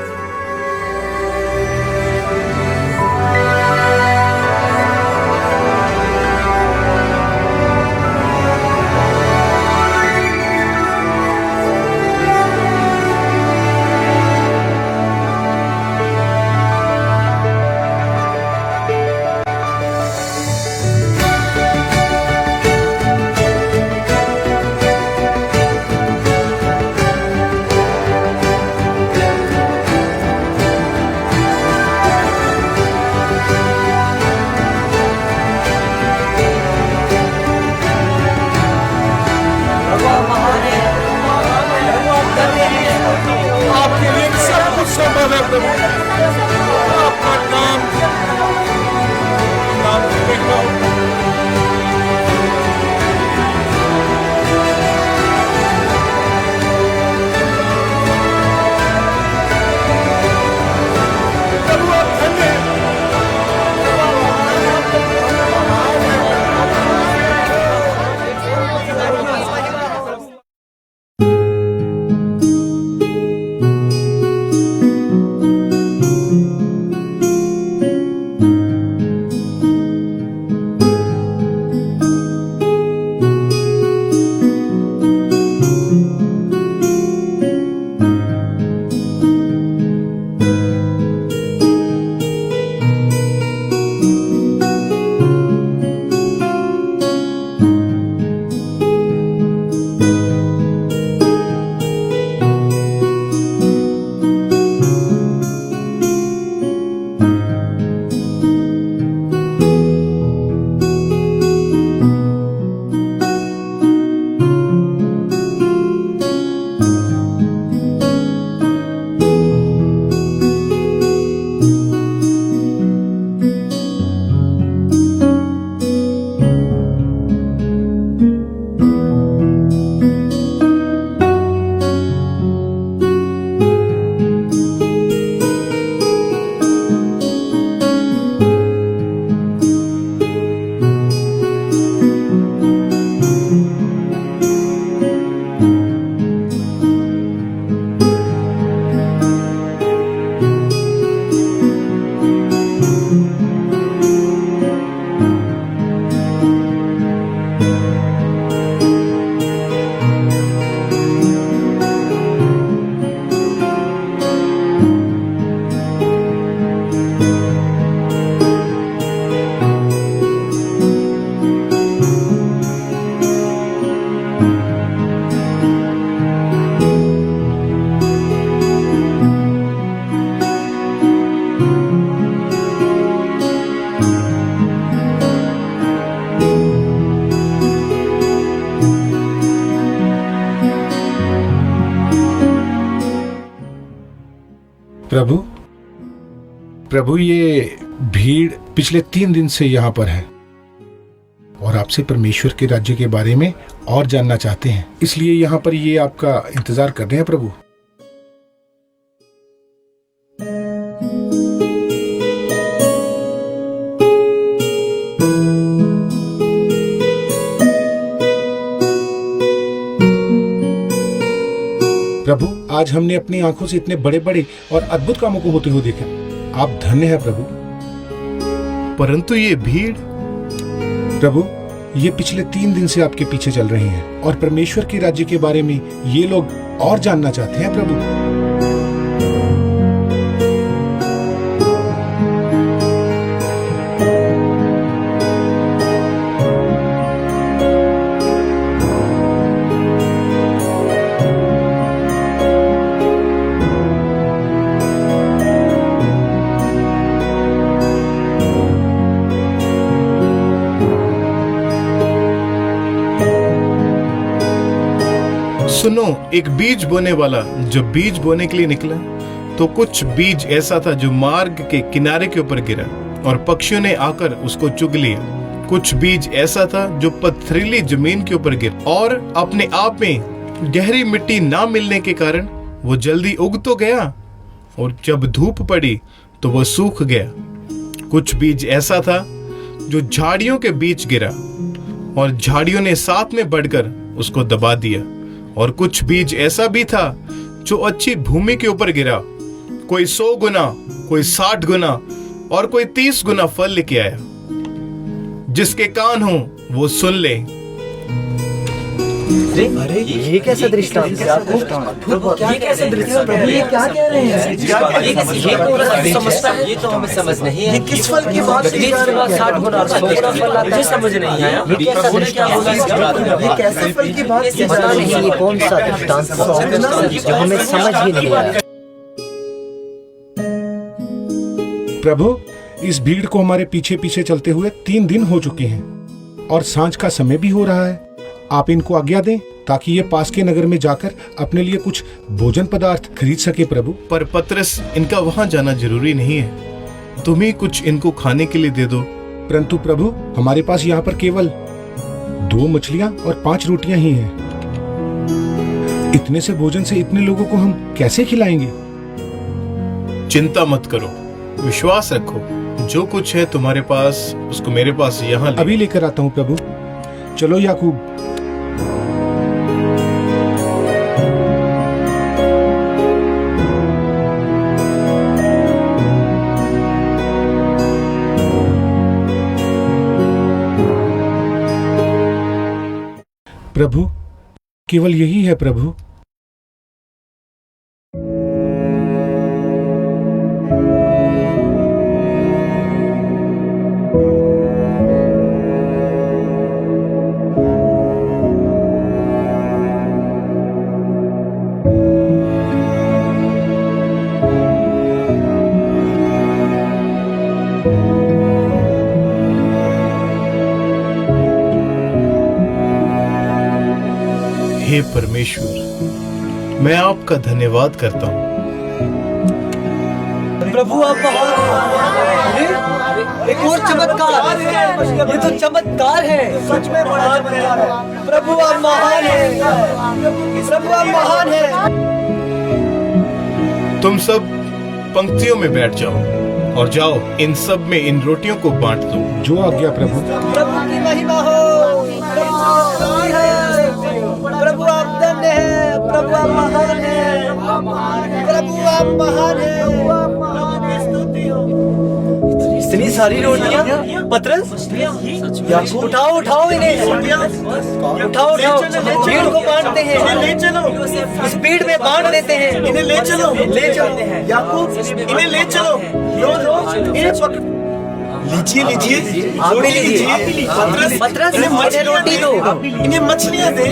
प्रभु ये भीड़ पिछले 3 दिन से यहाँ पर है और आपसे परमेश्वर के राज्य के बारे में और जानना चाहते हैं, इसलिए यहाँ पर ये आपका इंतजार कर रहे हैं प्रभु। प्रभु, आज हमने अपनी आंखों से इतने बड़े बड़े और अद्भुत कामों को होते हुए देखा। आप धन्य हैं प्रभु। परंतु ये भीड़, प्रभु, ये पिछले 3 दिन से आपके पीछे चल रहे हैं और परमेश्वर के राज्य के बारे में ये लोग और जानना चाहते हैं प्रभु। सुनो, एक बीज बोने वाला जब बीज बोने के लिए निकला तो कुछ बीज ऐसा था जो मार्ग के किनारे के ऊपर गिरा और पक्षियों ने आकर उसको चुग लिया। कुछ बीज ऐसा था जो पथरीली जमीन के ऊपर गिरा और अपने आप में गहरी मिट्टी ना मिलने के कारण वो जल्दी उग तो गया और जब धूप पड़ी तो वो सूख गया। कुछ बीज ऐसा था जो झाड़ियों के बीच गिरा और झाड़ियों ने साथ में बढ़कर उसको दबा दिया। और कुछ बीज ऐसा भी था जो अच्छी भूमि के ऊपर गिरा, कोई 100 गुना, कोई 60 गुना और कोई 30 गुना फल लेके आया। जिसके कान हो वो सुन ले। अरे ये कैसा दृष्टांत है? ये कैसा दृष्टांत है? ये क्या कह रहे हैं? ये तो हमें समझ नहीं है। ये किस फल की बात है? 60 गुना 100 गुना फल आता है, समझ नहीं आया। ये कैसा दृष्टांत है? ये कैसे फल की बात है? पता नहीं ये कौन सा दृष्टांत है जो हमें समझ ही नहीं आया। प्रभु, इस भीड़ को हमारे पीछे पीछे चलते हुए 3 दिन हो चुके हैं और सांझ का समय भी हो रहा है। आप इनको आज्ञा दें ताकि ये पास के नगर में जाकर अपने लिए कुछ भोजन पदार्थ खरीद सके। प्रभु, पर पतरस, इनका वहां जाना जरूरी नहीं है, तुम ही कुछ इनको खाने के लिए दे दो। परंतु प्रभु, हमारे पास यहाँ पर केवल 2 मछलियाँ और 5 रोटियां ही हैं। इतने से भोजन से इतने लोगों को हम कैसे खिलाएंगे? चिंता मत करो, विश्वास रखो, जो कुछ है तुम्हारे पास उसको मेरे पास यहाँ अभी लेकर आता हूँ प्रभु। चलो याकूब। प्रभु, केवल यही है प्रभु। हे परमेश्वर, मैं आपका धन्यवाद करता हूँ। प्रभु आप एक और चमत्कार, ये तो चमत्कार है, सच में बड़ा चमत्कार है। प्रभु आप महान हैं, प्रभु आप महान हैं। तुम सब पंक्तियों में बैठ जाओ और जाओ इन सब में इन रोटियों को बांट दो। जो आज्ञा प्रभु। प्रभु की महिमा हो। प्रभु आप धन्य हैं, प्रभु आप महान हैं, प्रभु आप महान हैं। इतनी सारी रोटियां, पतरस, याकूब, उठाओ उठाओ इन्हें, उठाओ उठाओ, भीड़ को बांटते हैं, ले चलो, इस भीड़ में बांट देते हैं, इन्हें ले चलो, ले चलो, याकूब इन्हें ले चलो, इन्हें लीजिए लीजिए, आप भी लीजिए। पतरस इन्हें रोटी दो, इन्हें मछलियां दे।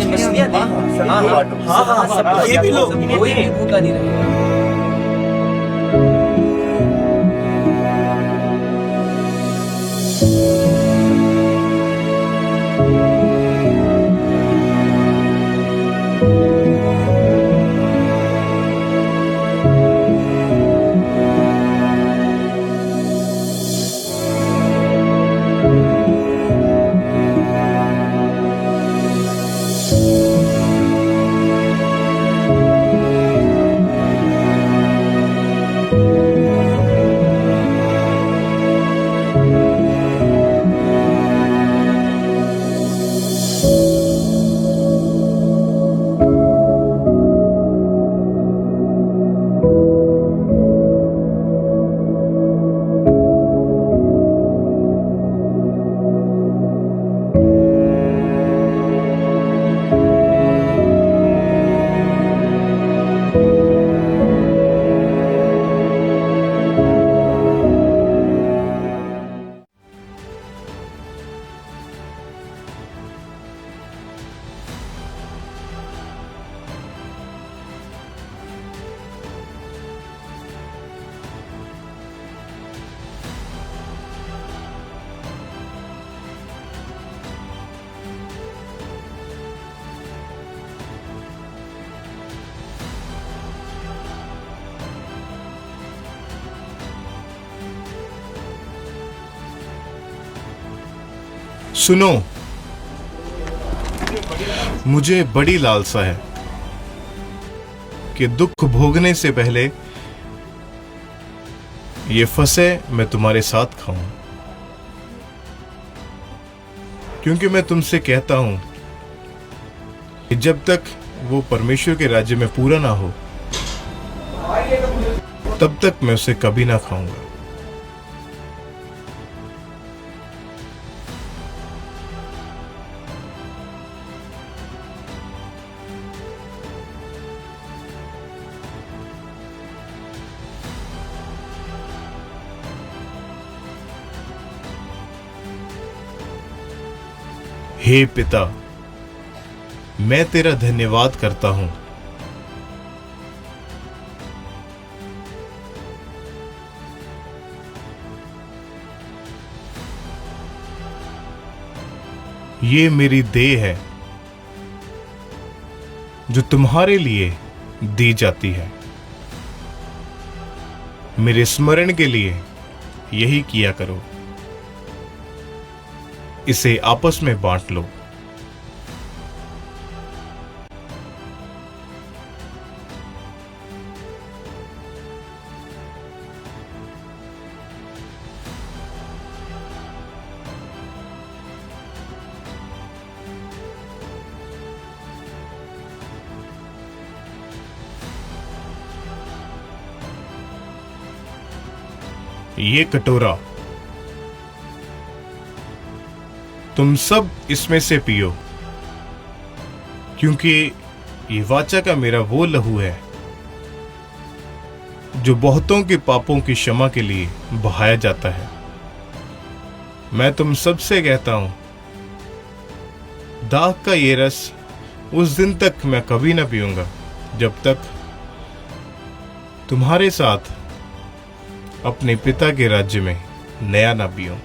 हाँ हाँ, ये भी लो, कोई भूखा नहीं रहेगा। सुनो, मुझे बड़ी लालसा है कि दुख भोगने से पहले ये फसे मैं तुम्हारे साथ खाऊं, क्योंकि मैं तुमसे कहता हूं कि जब तक वो परमेश्वर के राज्य में पूरा ना हो तब तक मैं उसे कभी ना खाऊंगा। हे पिता, मैं तेरा धन्यवाद करता हूं ये मेरी देह है जो तुम्हारे लिए दी जाती है। मेरे स्मरण के लिए यही किया करो। इसे आपस में बांट लो। ये कटोरा तुम सब इसमें से पियो, क्योंकि ये वाचा का मेरा वो लहू है जो बहुतों के पापों की क्षमा के लिए बहाया जाता है। मैं तुम सबसे कहता हूं, दाख का ये रस उस दिन तक मैं कभी ना पीऊंगा जब तक तुम्हारे साथ अपने पिता के राज्य में नया ना पीऊं।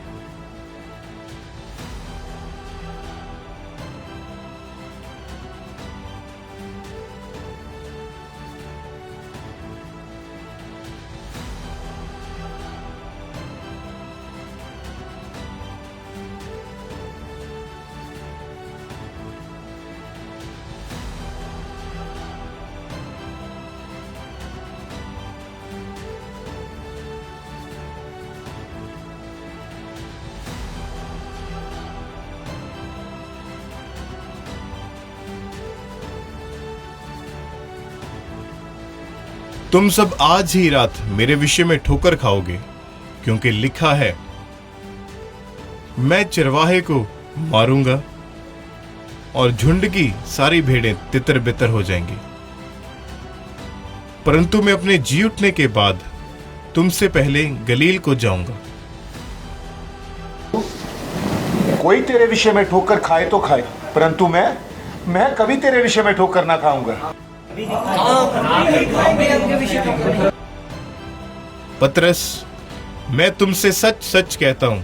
तुम सब आज ही रात मेरे विषय में ठोकर खाओगे, क्योंकि लिखा है, मैं चरवाहे को मारूंगा और झुंड की सारी भेड़ें तितर बितर हो जाएंगी। परंतु मैं अपने जी उठने के बाद तुमसे पहले गलील को जाऊंगा। कोई तेरे विषय में ठोकर खाए तो खाए, परंतु मैं कभी तेरे विषय में ठोकर ना खाऊंगा। पतरस, मैं तुमसे सच सच कहता हूं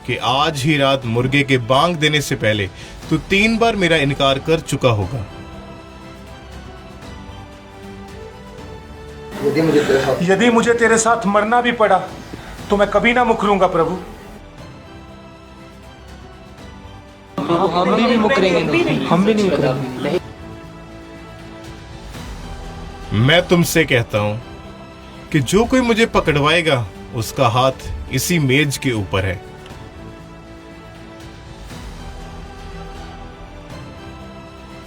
कि आज ही रात मुर्गे के बांग देने से पहले तू 3 बार मेरा इनकार कर चुका होगा। यदि मुझे तेरे साथ मरना भी पड़ा तो मैं कभी ना मुकरूंगा प्रभु। हम भी नहीं मुकरेंगे। मैं तुमसे कहता हूं कि जो कोई मुझे पकड़वाएगा उसका हाथ इसी मेज के ऊपर है।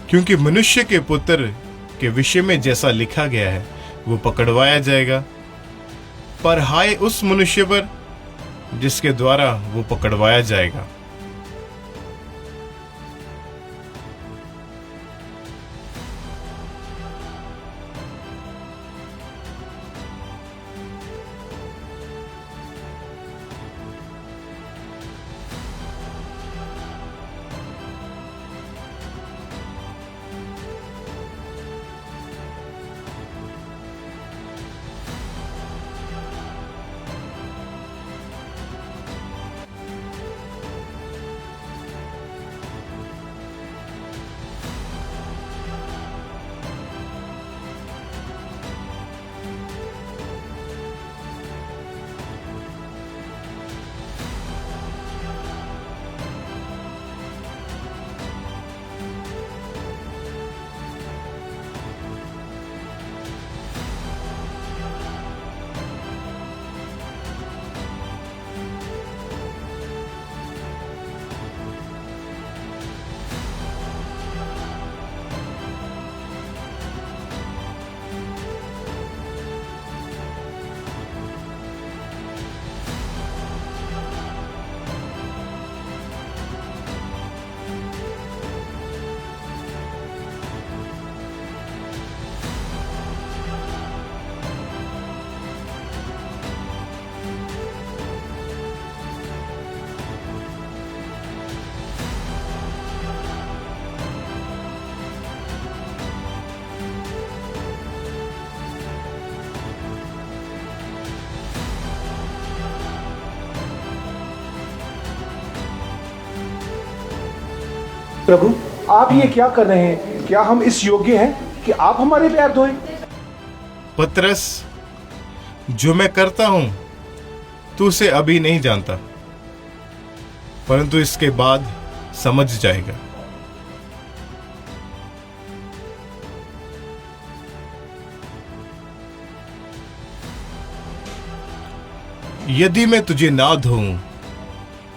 क्योंकि मनुष्य के पुत्र के विषय में जैसा लिखा गया है वो पकड़वाया जाएगा, पर हाय उस मनुष्य पर जिसके द्वारा वो पकड़वाया जाएगा। प्रभु, आप ये क्या कर रहे हैं? क्या हम इस योग्य हैं कि आप हमारे पैर धोएं? पतरस, जो मैं करता हूं तू उसे अभी नहीं जानता, परंतु इसके बाद समझ जाएगा। यदि मैं तुझे ना धोऊं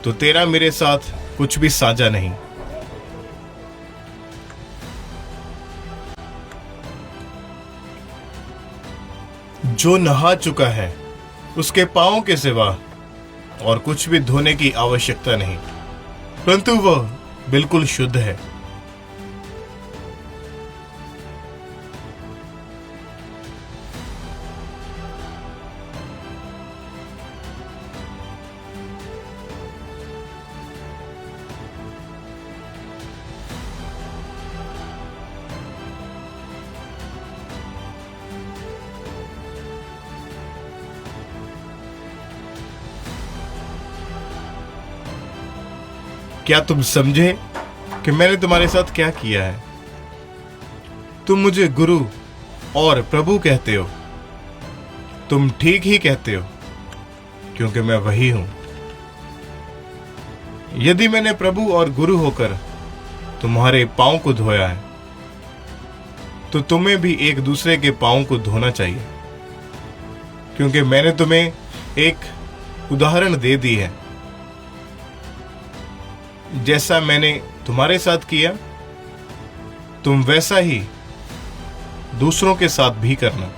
तो तेरा मेरे साथ कुछ भी साझा नहीं। जो नहा चुका है उसके पांवों के सिवा और कुछ भी धोने की आवश्यकता नहीं, परंतु वह बिल्कुल शुद्ध है। क्या तुम समझे कि मैंने तुम्हारे साथ क्या किया है? तुम मुझे गुरु और प्रभु कहते हो। तुम ठीक ही कहते हो, क्योंकि मैं वही हूं। यदि मैंने प्रभु और गुरु होकर तुम्हारे पांव को धोया है, तो तुम्हें भी एक दूसरे के पांव को धोना चाहिए, क्योंकि मैंने तुम्हें एक उदाहरण दे दी है। जैसा मैंने तुम्हारे साथ किया, तुम वैसा ही दूसरों के साथ भी करना।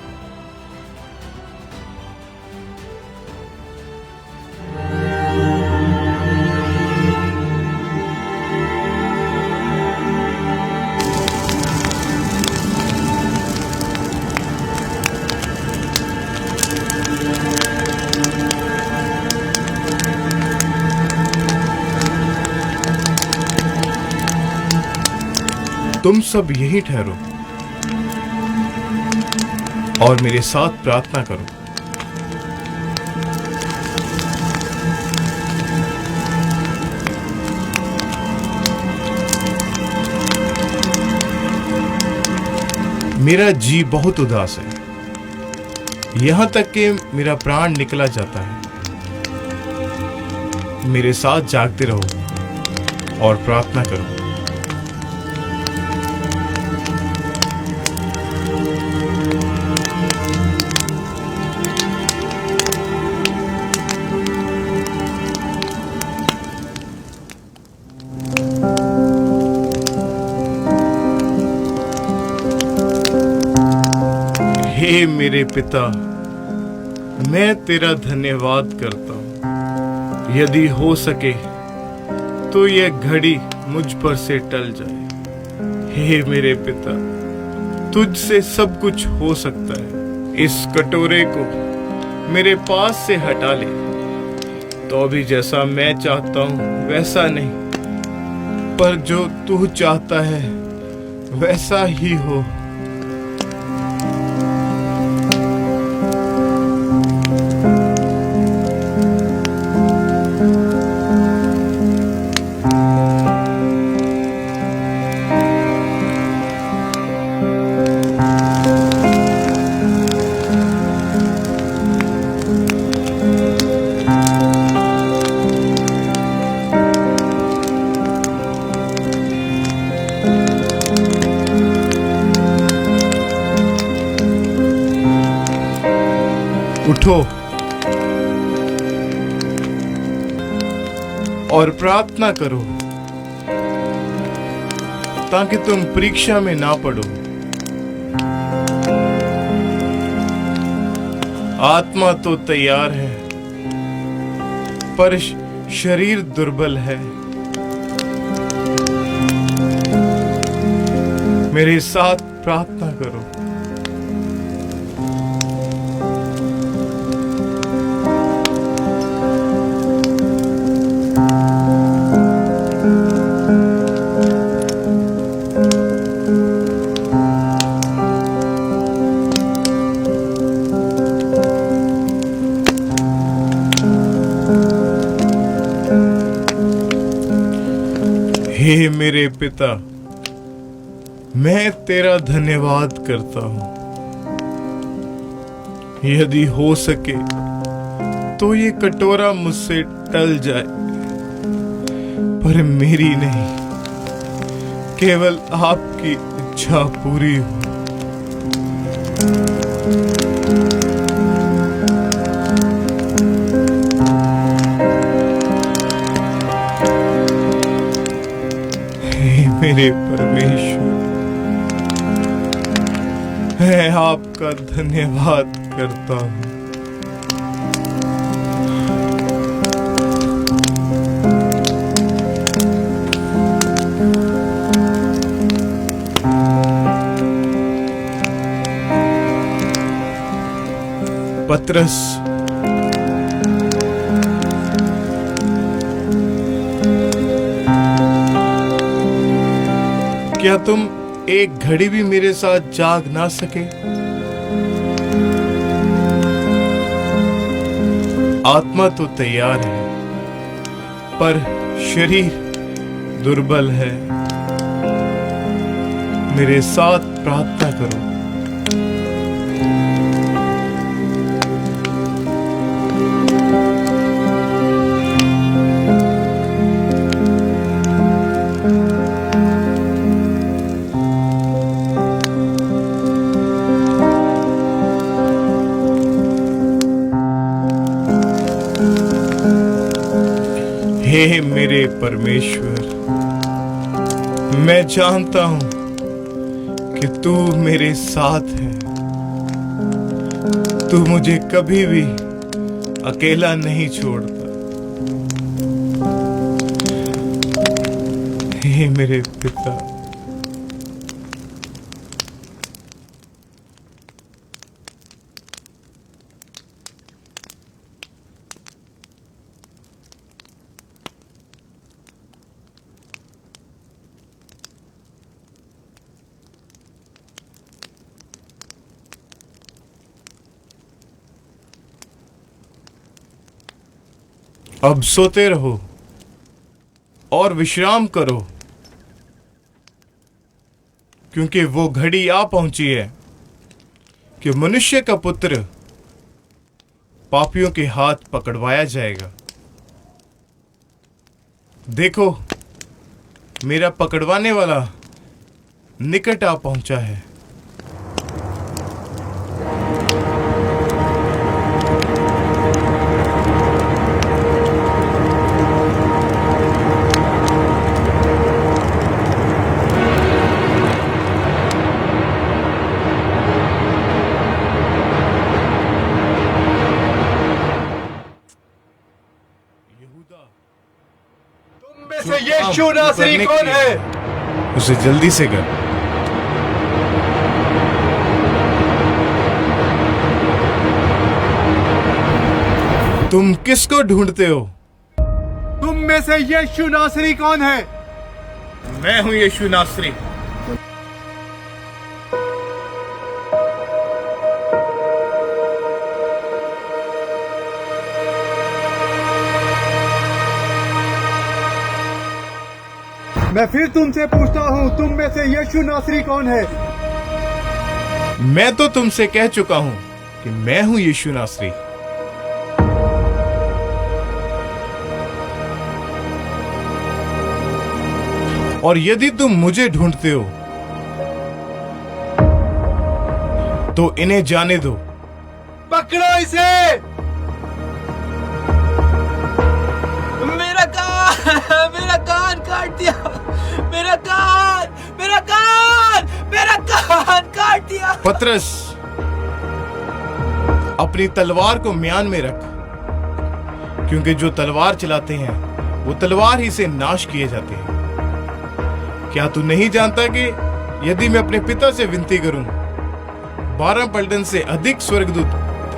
तुम सब यही ठहरो और मेरे साथ प्रार्थना करो। मेरा जी बहुत उदास है, यहां तक कि मेरा प्राण निकला जाता है। मेरे साथ जागते रहो और प्रार्थना करो। हे मेरे पिता, मैं तेरा धन्यवाद करता हूं। यदि हो सके तो यह घड़ी मुझ पर से टल जाए। हे मेरे पिता, तुझसे सब कुछ हो सकता है। इस कटोरे को मेरे पास से हटा ले, तो अभी जैसा मैं चाहता हूं वैसा नहीं, पर जो तू चाहता है वैसा ही हो। उठो और प्रार्थना करो, ताकि तुम परीक्षा में ना पड़ो। आत्मा तो तैयार है, पर शरीर दुर्बल है। मेरे साथ प्रार्थना करो। हे मेरे पिता, मैं तेरा धन्यवाद करता हूं। यदि हो सके तो ये कटोरा मुझसे टल जाए, पर मेरी नहीं, केवल आपकी इच्छा पूरी हो। हे मेरे परमेश्वर, मैं आपका धन्यवाद करता हूं। पतरस, क्या तुम एक घड़ी भी मेरे साथ जाग ना सके? आत्मा तो तैयार है, पर शरीर दुर्बल है। मेरे साथ प्रार्थना करो। हे मेरे परमेश्वर, मैं जानता हूं कि तू मेरे साथ है। तू मुझे कभी भी अकेला नहीं छोड़ता। हे मेरे पिता, अब सोते रहो और विश्राम करो, क्योंकि वो घड़ी आ पहुंची है कि मनुष्य का पुत्र पापियों के हाथ पकड़वाया जाएगा। देखो, मेरा पकड़वाने वाला निकट आ पहुंचा है। से यीशु नासरी कौन है? उसे जल्दी से कर। तुम किसको ढूंढते हो? तुम में से यीशु नासरी कौन है? मैं हूं यीशु नासरी। मैं फिर तुमसे पूछता हूँ, तुम में से यीशु नासरी कौन है? मैं तो तुमसे कह चुका हूं कि मैं हूं यीशु नासरी। और यदि तुम मुझे ढूंढते हो तो इन्हें जाने दो। पकड़ो इसे। मेरा कान काट दिया। मेरा कान काट दिया। पतरस, अपनी तलवार को म्यान में रख, क्योंकि जो तलवार चलाते हैं वो तलवार ही से नाश किए जाते हैं। क्या तू नहीं जानता कि यदि मैं अपने पिता से विनती करूं, 12 पलटन से अधिक स्वर्गदूत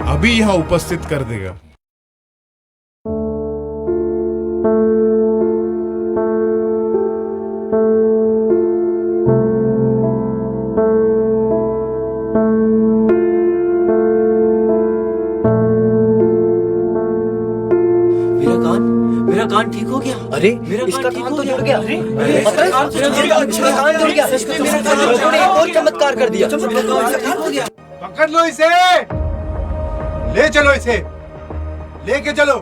अभी यहां उपस्थित कर देगा। कान ठीक हो गया। अरे इसका कान तो जुड़ गया। पतरस, इसका कान जुड़ गया। प्रभु ने एक और चमत्कार कर दिया। पकड़ लो इसे, ले चलो इसे, लेके चलो।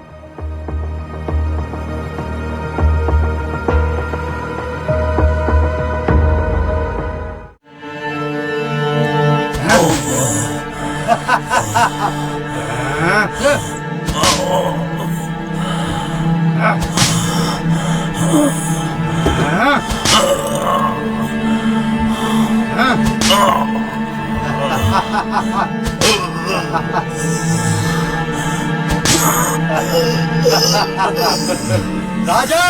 राजा,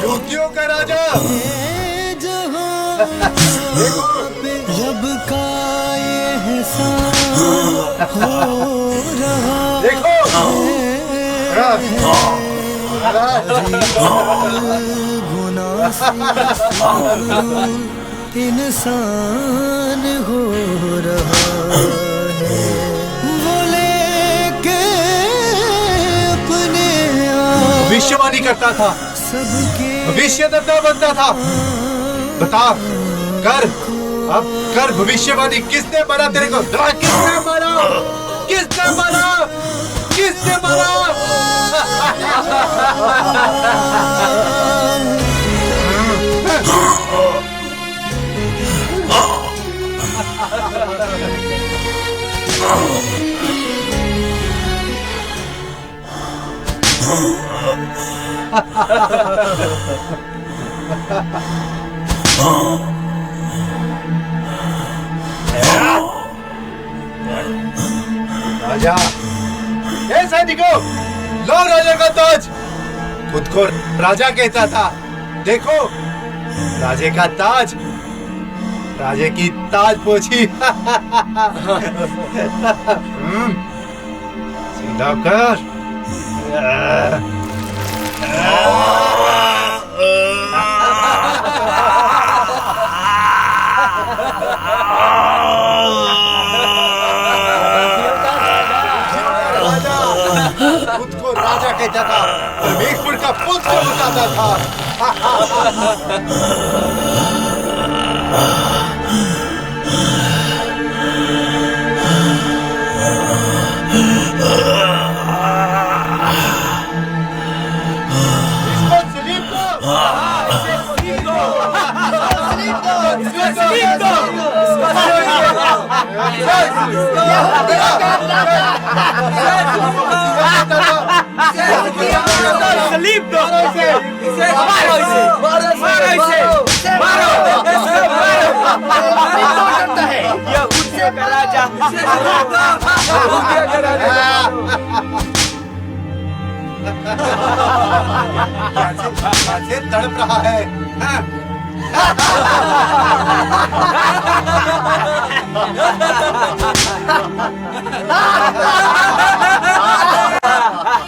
युवतियों का राजा। जब का ये देखो, इंसान हो रहा है, बोले के अपने भविष्यवाणी करता था, भविष्यद्वक्ता बनता था। बता, कर, अब कर भविष्यवाणी। किसने मारा तेरे को? किसने मारा? किसने मारा? किसने मारा? राजा, ए सैनिकों, लो राजा का ताज। खुद को राजा कहता था, देखो राजे का ताज, राजे की ताज पोछी। सीधा कर। खुद को राजा कहता था, परमेश्वर का पुत्र बताता था। तड़प रहा है।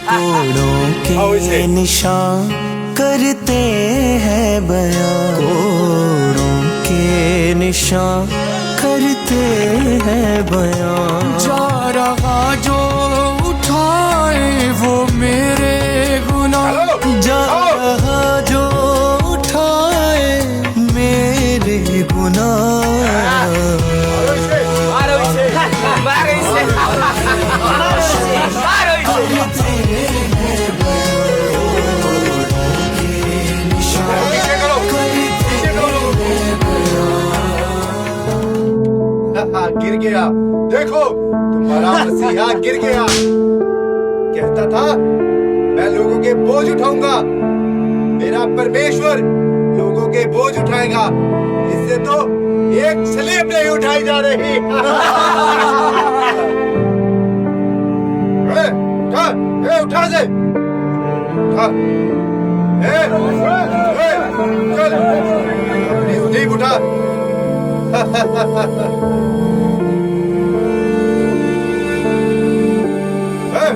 कोड़ों के निशान करते हैं बयां, कोड़ों के निशान करते हैं बयां। जा रहा जो उठाए वो मेरे गुनाह, जा रहा जो उठाए मेरे गुनाह। गिर गया, देखो तुम्हारा मसीहा गिर गया। कहता था मैं लोगों के बोझ उठाऊंगा, मेरा परमेश्वर लोगों के बोझ उठाएगा। इससे तो एक स्लेब नहीं उठाई जा रही। उठा से, उठा। चल, स्लेब उठा।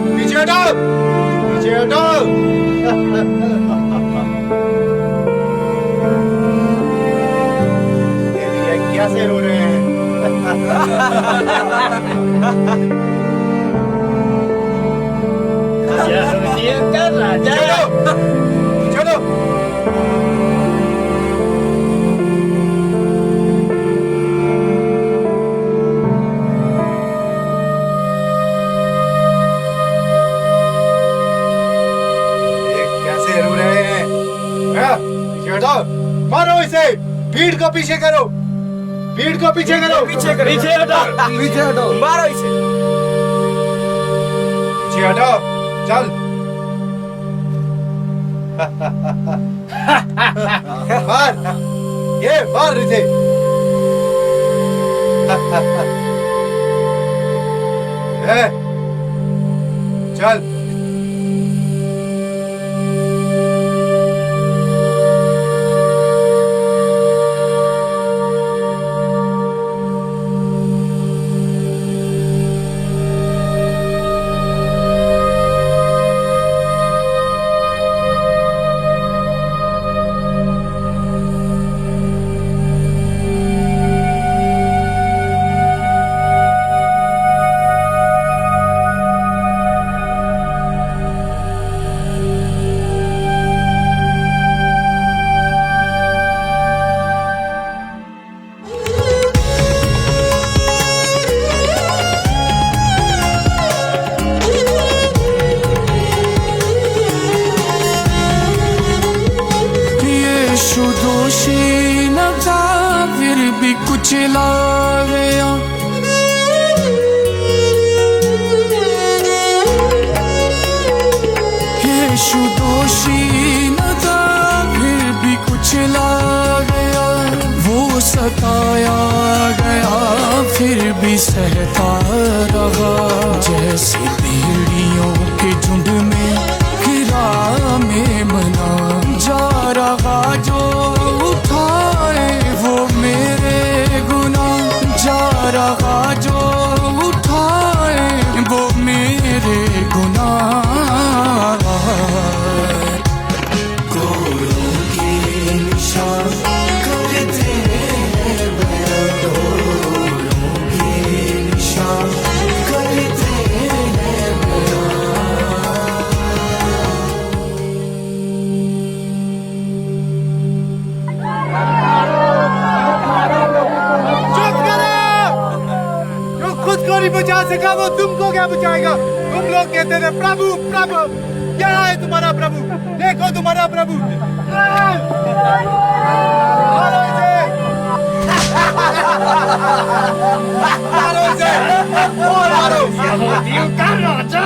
पीछे हटाओ, पीछे हटाओ। कैसे रो रहे हैं? का राजा। चलो कैसे रो रहे हैं? पीछे हटाओ, मारो इसे, भीड़ को पीछे करो, भीड़ को पीछे करो, पीछे करो, पीछे हटाओ, पीछे हटाओ, मारो इसे, पीछे हटाओ, चल। मार, ये मार इसे। चल। दोषी न था फिर भी कुछ ला गया, यीशु दोषी न था फिर भी कुछ ला गया, वो सताया गया फिर भी सहता रहा, जैसे भेड़ियों के झुंड में गिरा में मना जा रहा, जो उठाए वो मेरे गुनाह, जा रहा जो उठाए वो मेरे गुनाह, कोरों के निशान करते हैं बयां, कोरों के निशान करते हैं बयां। खुद को नहीं बचा सका वो तुमको क्या बचाएगा? तुम लोग कहते थे प्रभु प्रभु, क्या है तुम्हारा प्रभु? देखो तुम्हारा प्रभु। मारो इसे, मारो इसे, मारो यहूदियों का राजा।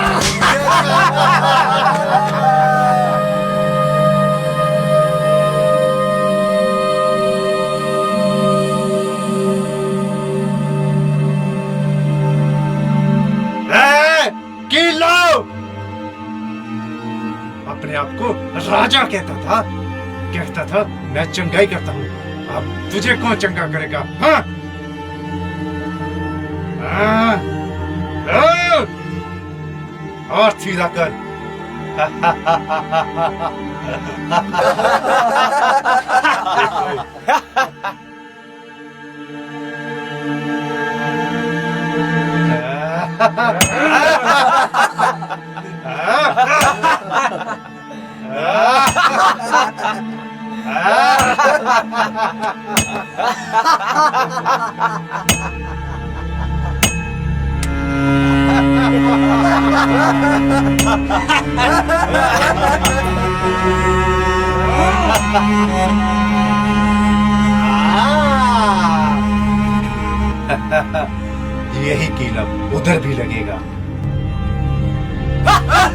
अपने आप को राजा कहता था मैं चंगाई करता हूँ, अब तुझे कौन चंगा करेगा? हाँ? और सीधा कर। यही कीलम उधर भी लगेगा। Ha ha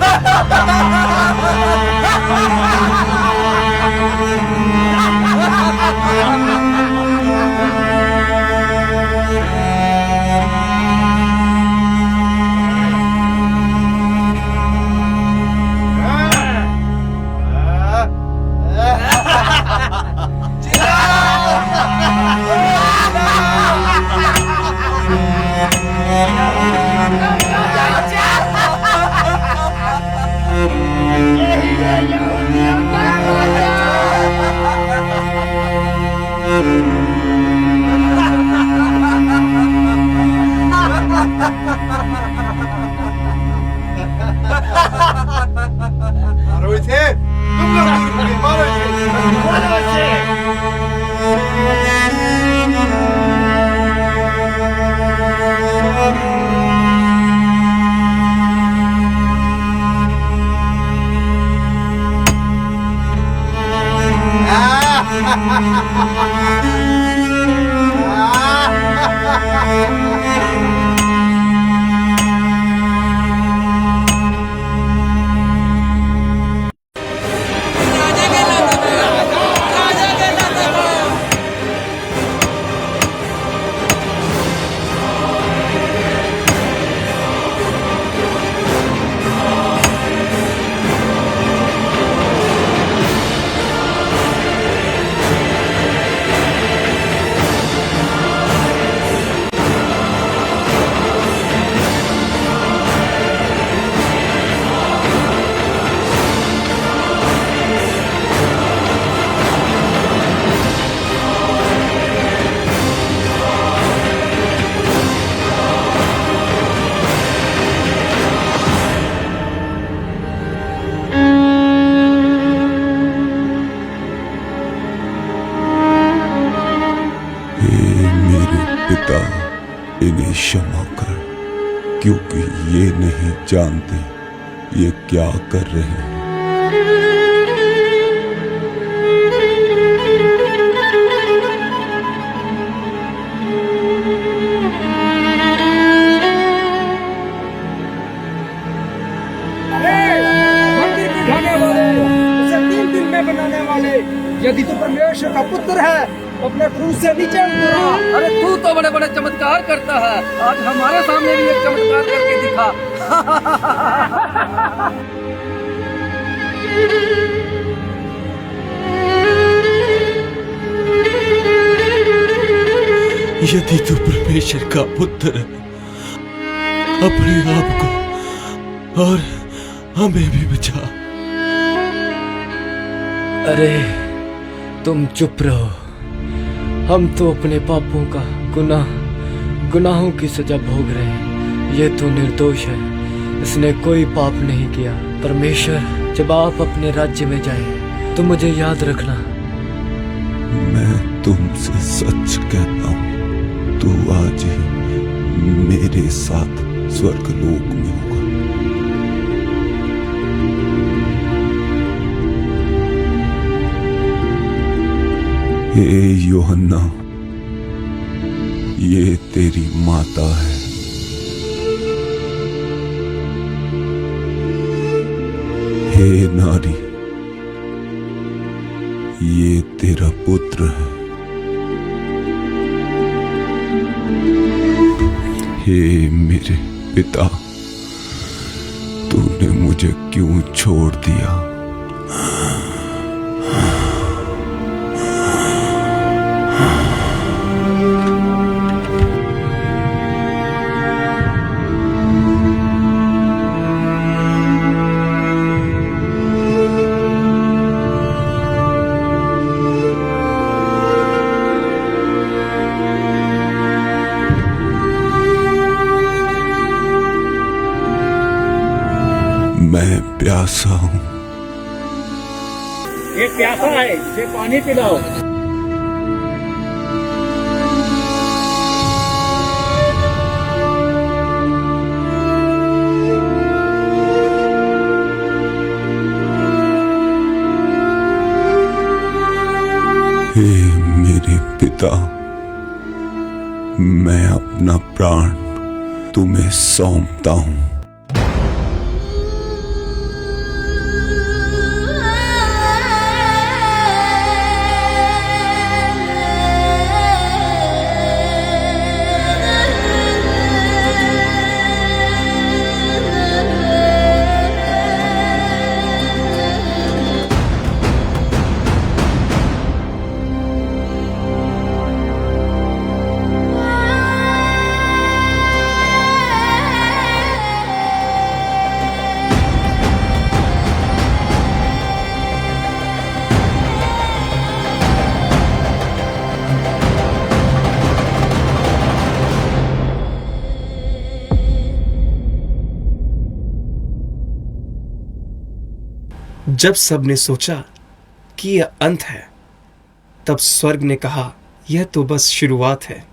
ha ha! इसे, तुम लोग दूर होंगे, मारो इसे। इन्हें क्षमा कर, क्योंकि ये नहीं जानते ये क्या कर रहे हैं। मंदिर बिठाने वाले, उसे 3 दिन में बनाने वाले, यदि तू परमेश्वर का पुत्र है अपने क्रूस से नीचे उतरा। अरे तू तो बड़े बड़े चमत्कार करता है, आज हमारे सामने भी एक चमत्कार करके दिखा। यदि तू परमेश्वर का पुत्र है, अपने आप को और हमें भी बचा। अरे तुम चुप रहो, हम तो अपने पापों का गुनाहों की सजा भोग रहे हैं। ये तो निर्दोष है, इसने कोई पाप नहीं किया। परमेश्वर, जब आप अपने राज्य में जाएं, तो मुझे याद रखना। मैं तुमसे सच कहता हूँ, तू आज ही मेरे साथ स्वर्गलोक में होगा। हे यूहन्ना, ये तेरी माता है। हे नारी, ये तेरा पुत्र है। हे मेरे पिता, तूने मुझे क्यों छोड़ दिया? मैं प्यासा हूँ। ये प्यासा है, इसे पानी पिलाओ। हे मेरे पिता, मैं अपना प्राण तुम्हें सौंपता हूँ। जब सबने सोचा कि यह अंत है, तब स्वर्ग ने कहा, यह तो बस शुरुआत है।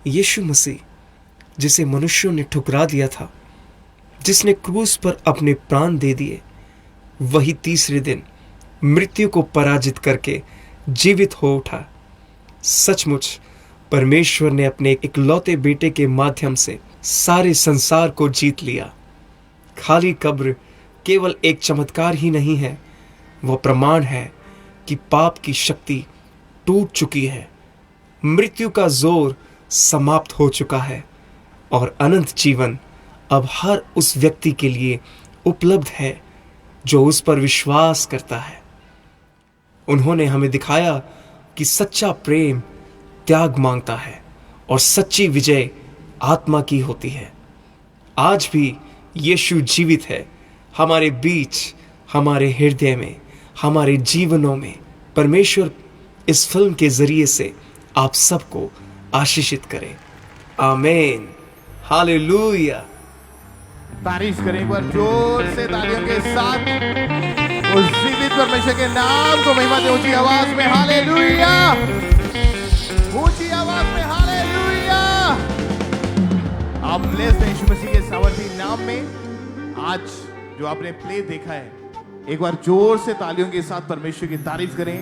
यीशु मसीह, जिसे मनुष्यों ने ठुकरा दिया था, जिसने क्रूस पर अपने प्राण दे दिए, वही तीसरे दिन मृत्यु को पराजित करके जीवित हो उठा। सचमुच परमेश्वर ने अपने इकलौते बेटे के माध्यम से सारे संसार को जीत लिया। खाली कब्र केवल एक चमत्कार ही नहीं है, वह प्रमाण है कि पाप की शक्ति टूट चुकी है, मृत्यु का जोर समाप्त हो चुका है और अनंत जीवन अब हर उस व्यक्ति के लिए उपलब्ध है जो उस पर विश्वास करता है। उन्होंने हमें दिखाया कि सच्चा प्रेम त्याग मांगता है और सच्ची विजय आत्मा की होती है। आज भी यीशु जीवित है हमारे बीच, हमारे हृदय में, हमारे जीवनों में। परमेश्वर इस फिल्म के जरिए से आप सबको आशीषित करे। आमीन। हालेलुया। तारीफ करें एक बार जोर से तालियों के साथ उस जीवित परमेश्वर के नाम को महिमा दे ऊंची आवाज में। हालेलुया, ऊंची आवाज में हालेलुया। आप ब्लेस्ड हैं यीशु मसीह के सामर्थी नाम में। आज जो आपने प्ले देखा है, एक बार जोर से तालियों के साथ परमेश्वर की तारीफ करें।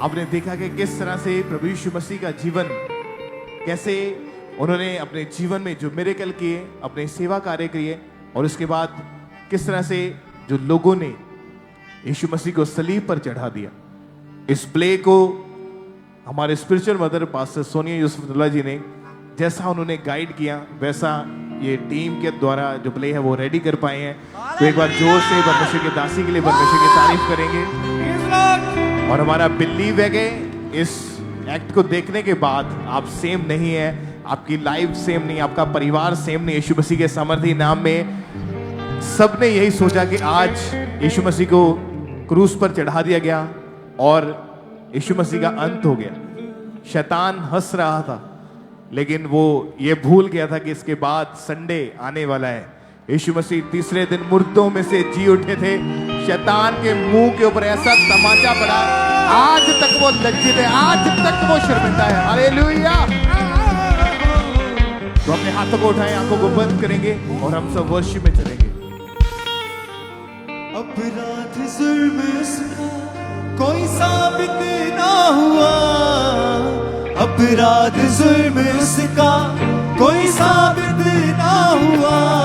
आपने देखा कि किस तरह से प्रभु यीशु मसीह का जीवन, कैसे उन्होंने अपने जीवन में जो मिरेकल किए, अपने सेवा कार्य किए, और उसके बाद किस तरह से जो लोगों ने यीशु मसीह को सलीब पर चढ़ा दिया। इस प्ले को हमारे स्पिरिचुअल मदर पास्टर सोनिया यूसुफुल्लाह जी ने जैसा उन्होंने गाइड किया, वैसा ये टीम के द्वारा जो प्ले है वो रेडी कर पाए हैं। तो एक बार जोर से परमेश्वर के दासी के लिए परमेश्वर की तारीफ करेंगे। और हमारा बिलीव है कि इस एक्ट को देखने के बाद आप सेम नहीं है, आपकी लाइफ सेम नहीं, आपका परिवार सेम नहीं। यीशु मसीह के सामर्थी नाम में सबने यही सोचा कि आज यीशु मसीह को क्रूस पर चढ़ा दिया गया और यीशु मसीह का अंत हो गया। शैतान हंस रहा था, लेकिन वो ये भूल गया था कि इसके बाद संडे आने वाला है। यीशु मसीह तीसरे दिन मुर्दों में से जी उठे थे। शैतान के मुंह के ऊपर ऐसा तमाचा पड़ा, आज तक वो लज्जित है, आज तक वो शर्मिंदा है। हालेलुया। तो अपने हाथों को उठाएं, आंखों को बंद करेंगे और हम सब वर्शिप में चलेंगे। अपराध जुल्म उसका कोई साबित ना हुआ, अपराध जुल्म उसका कोई साबित ना हुआ।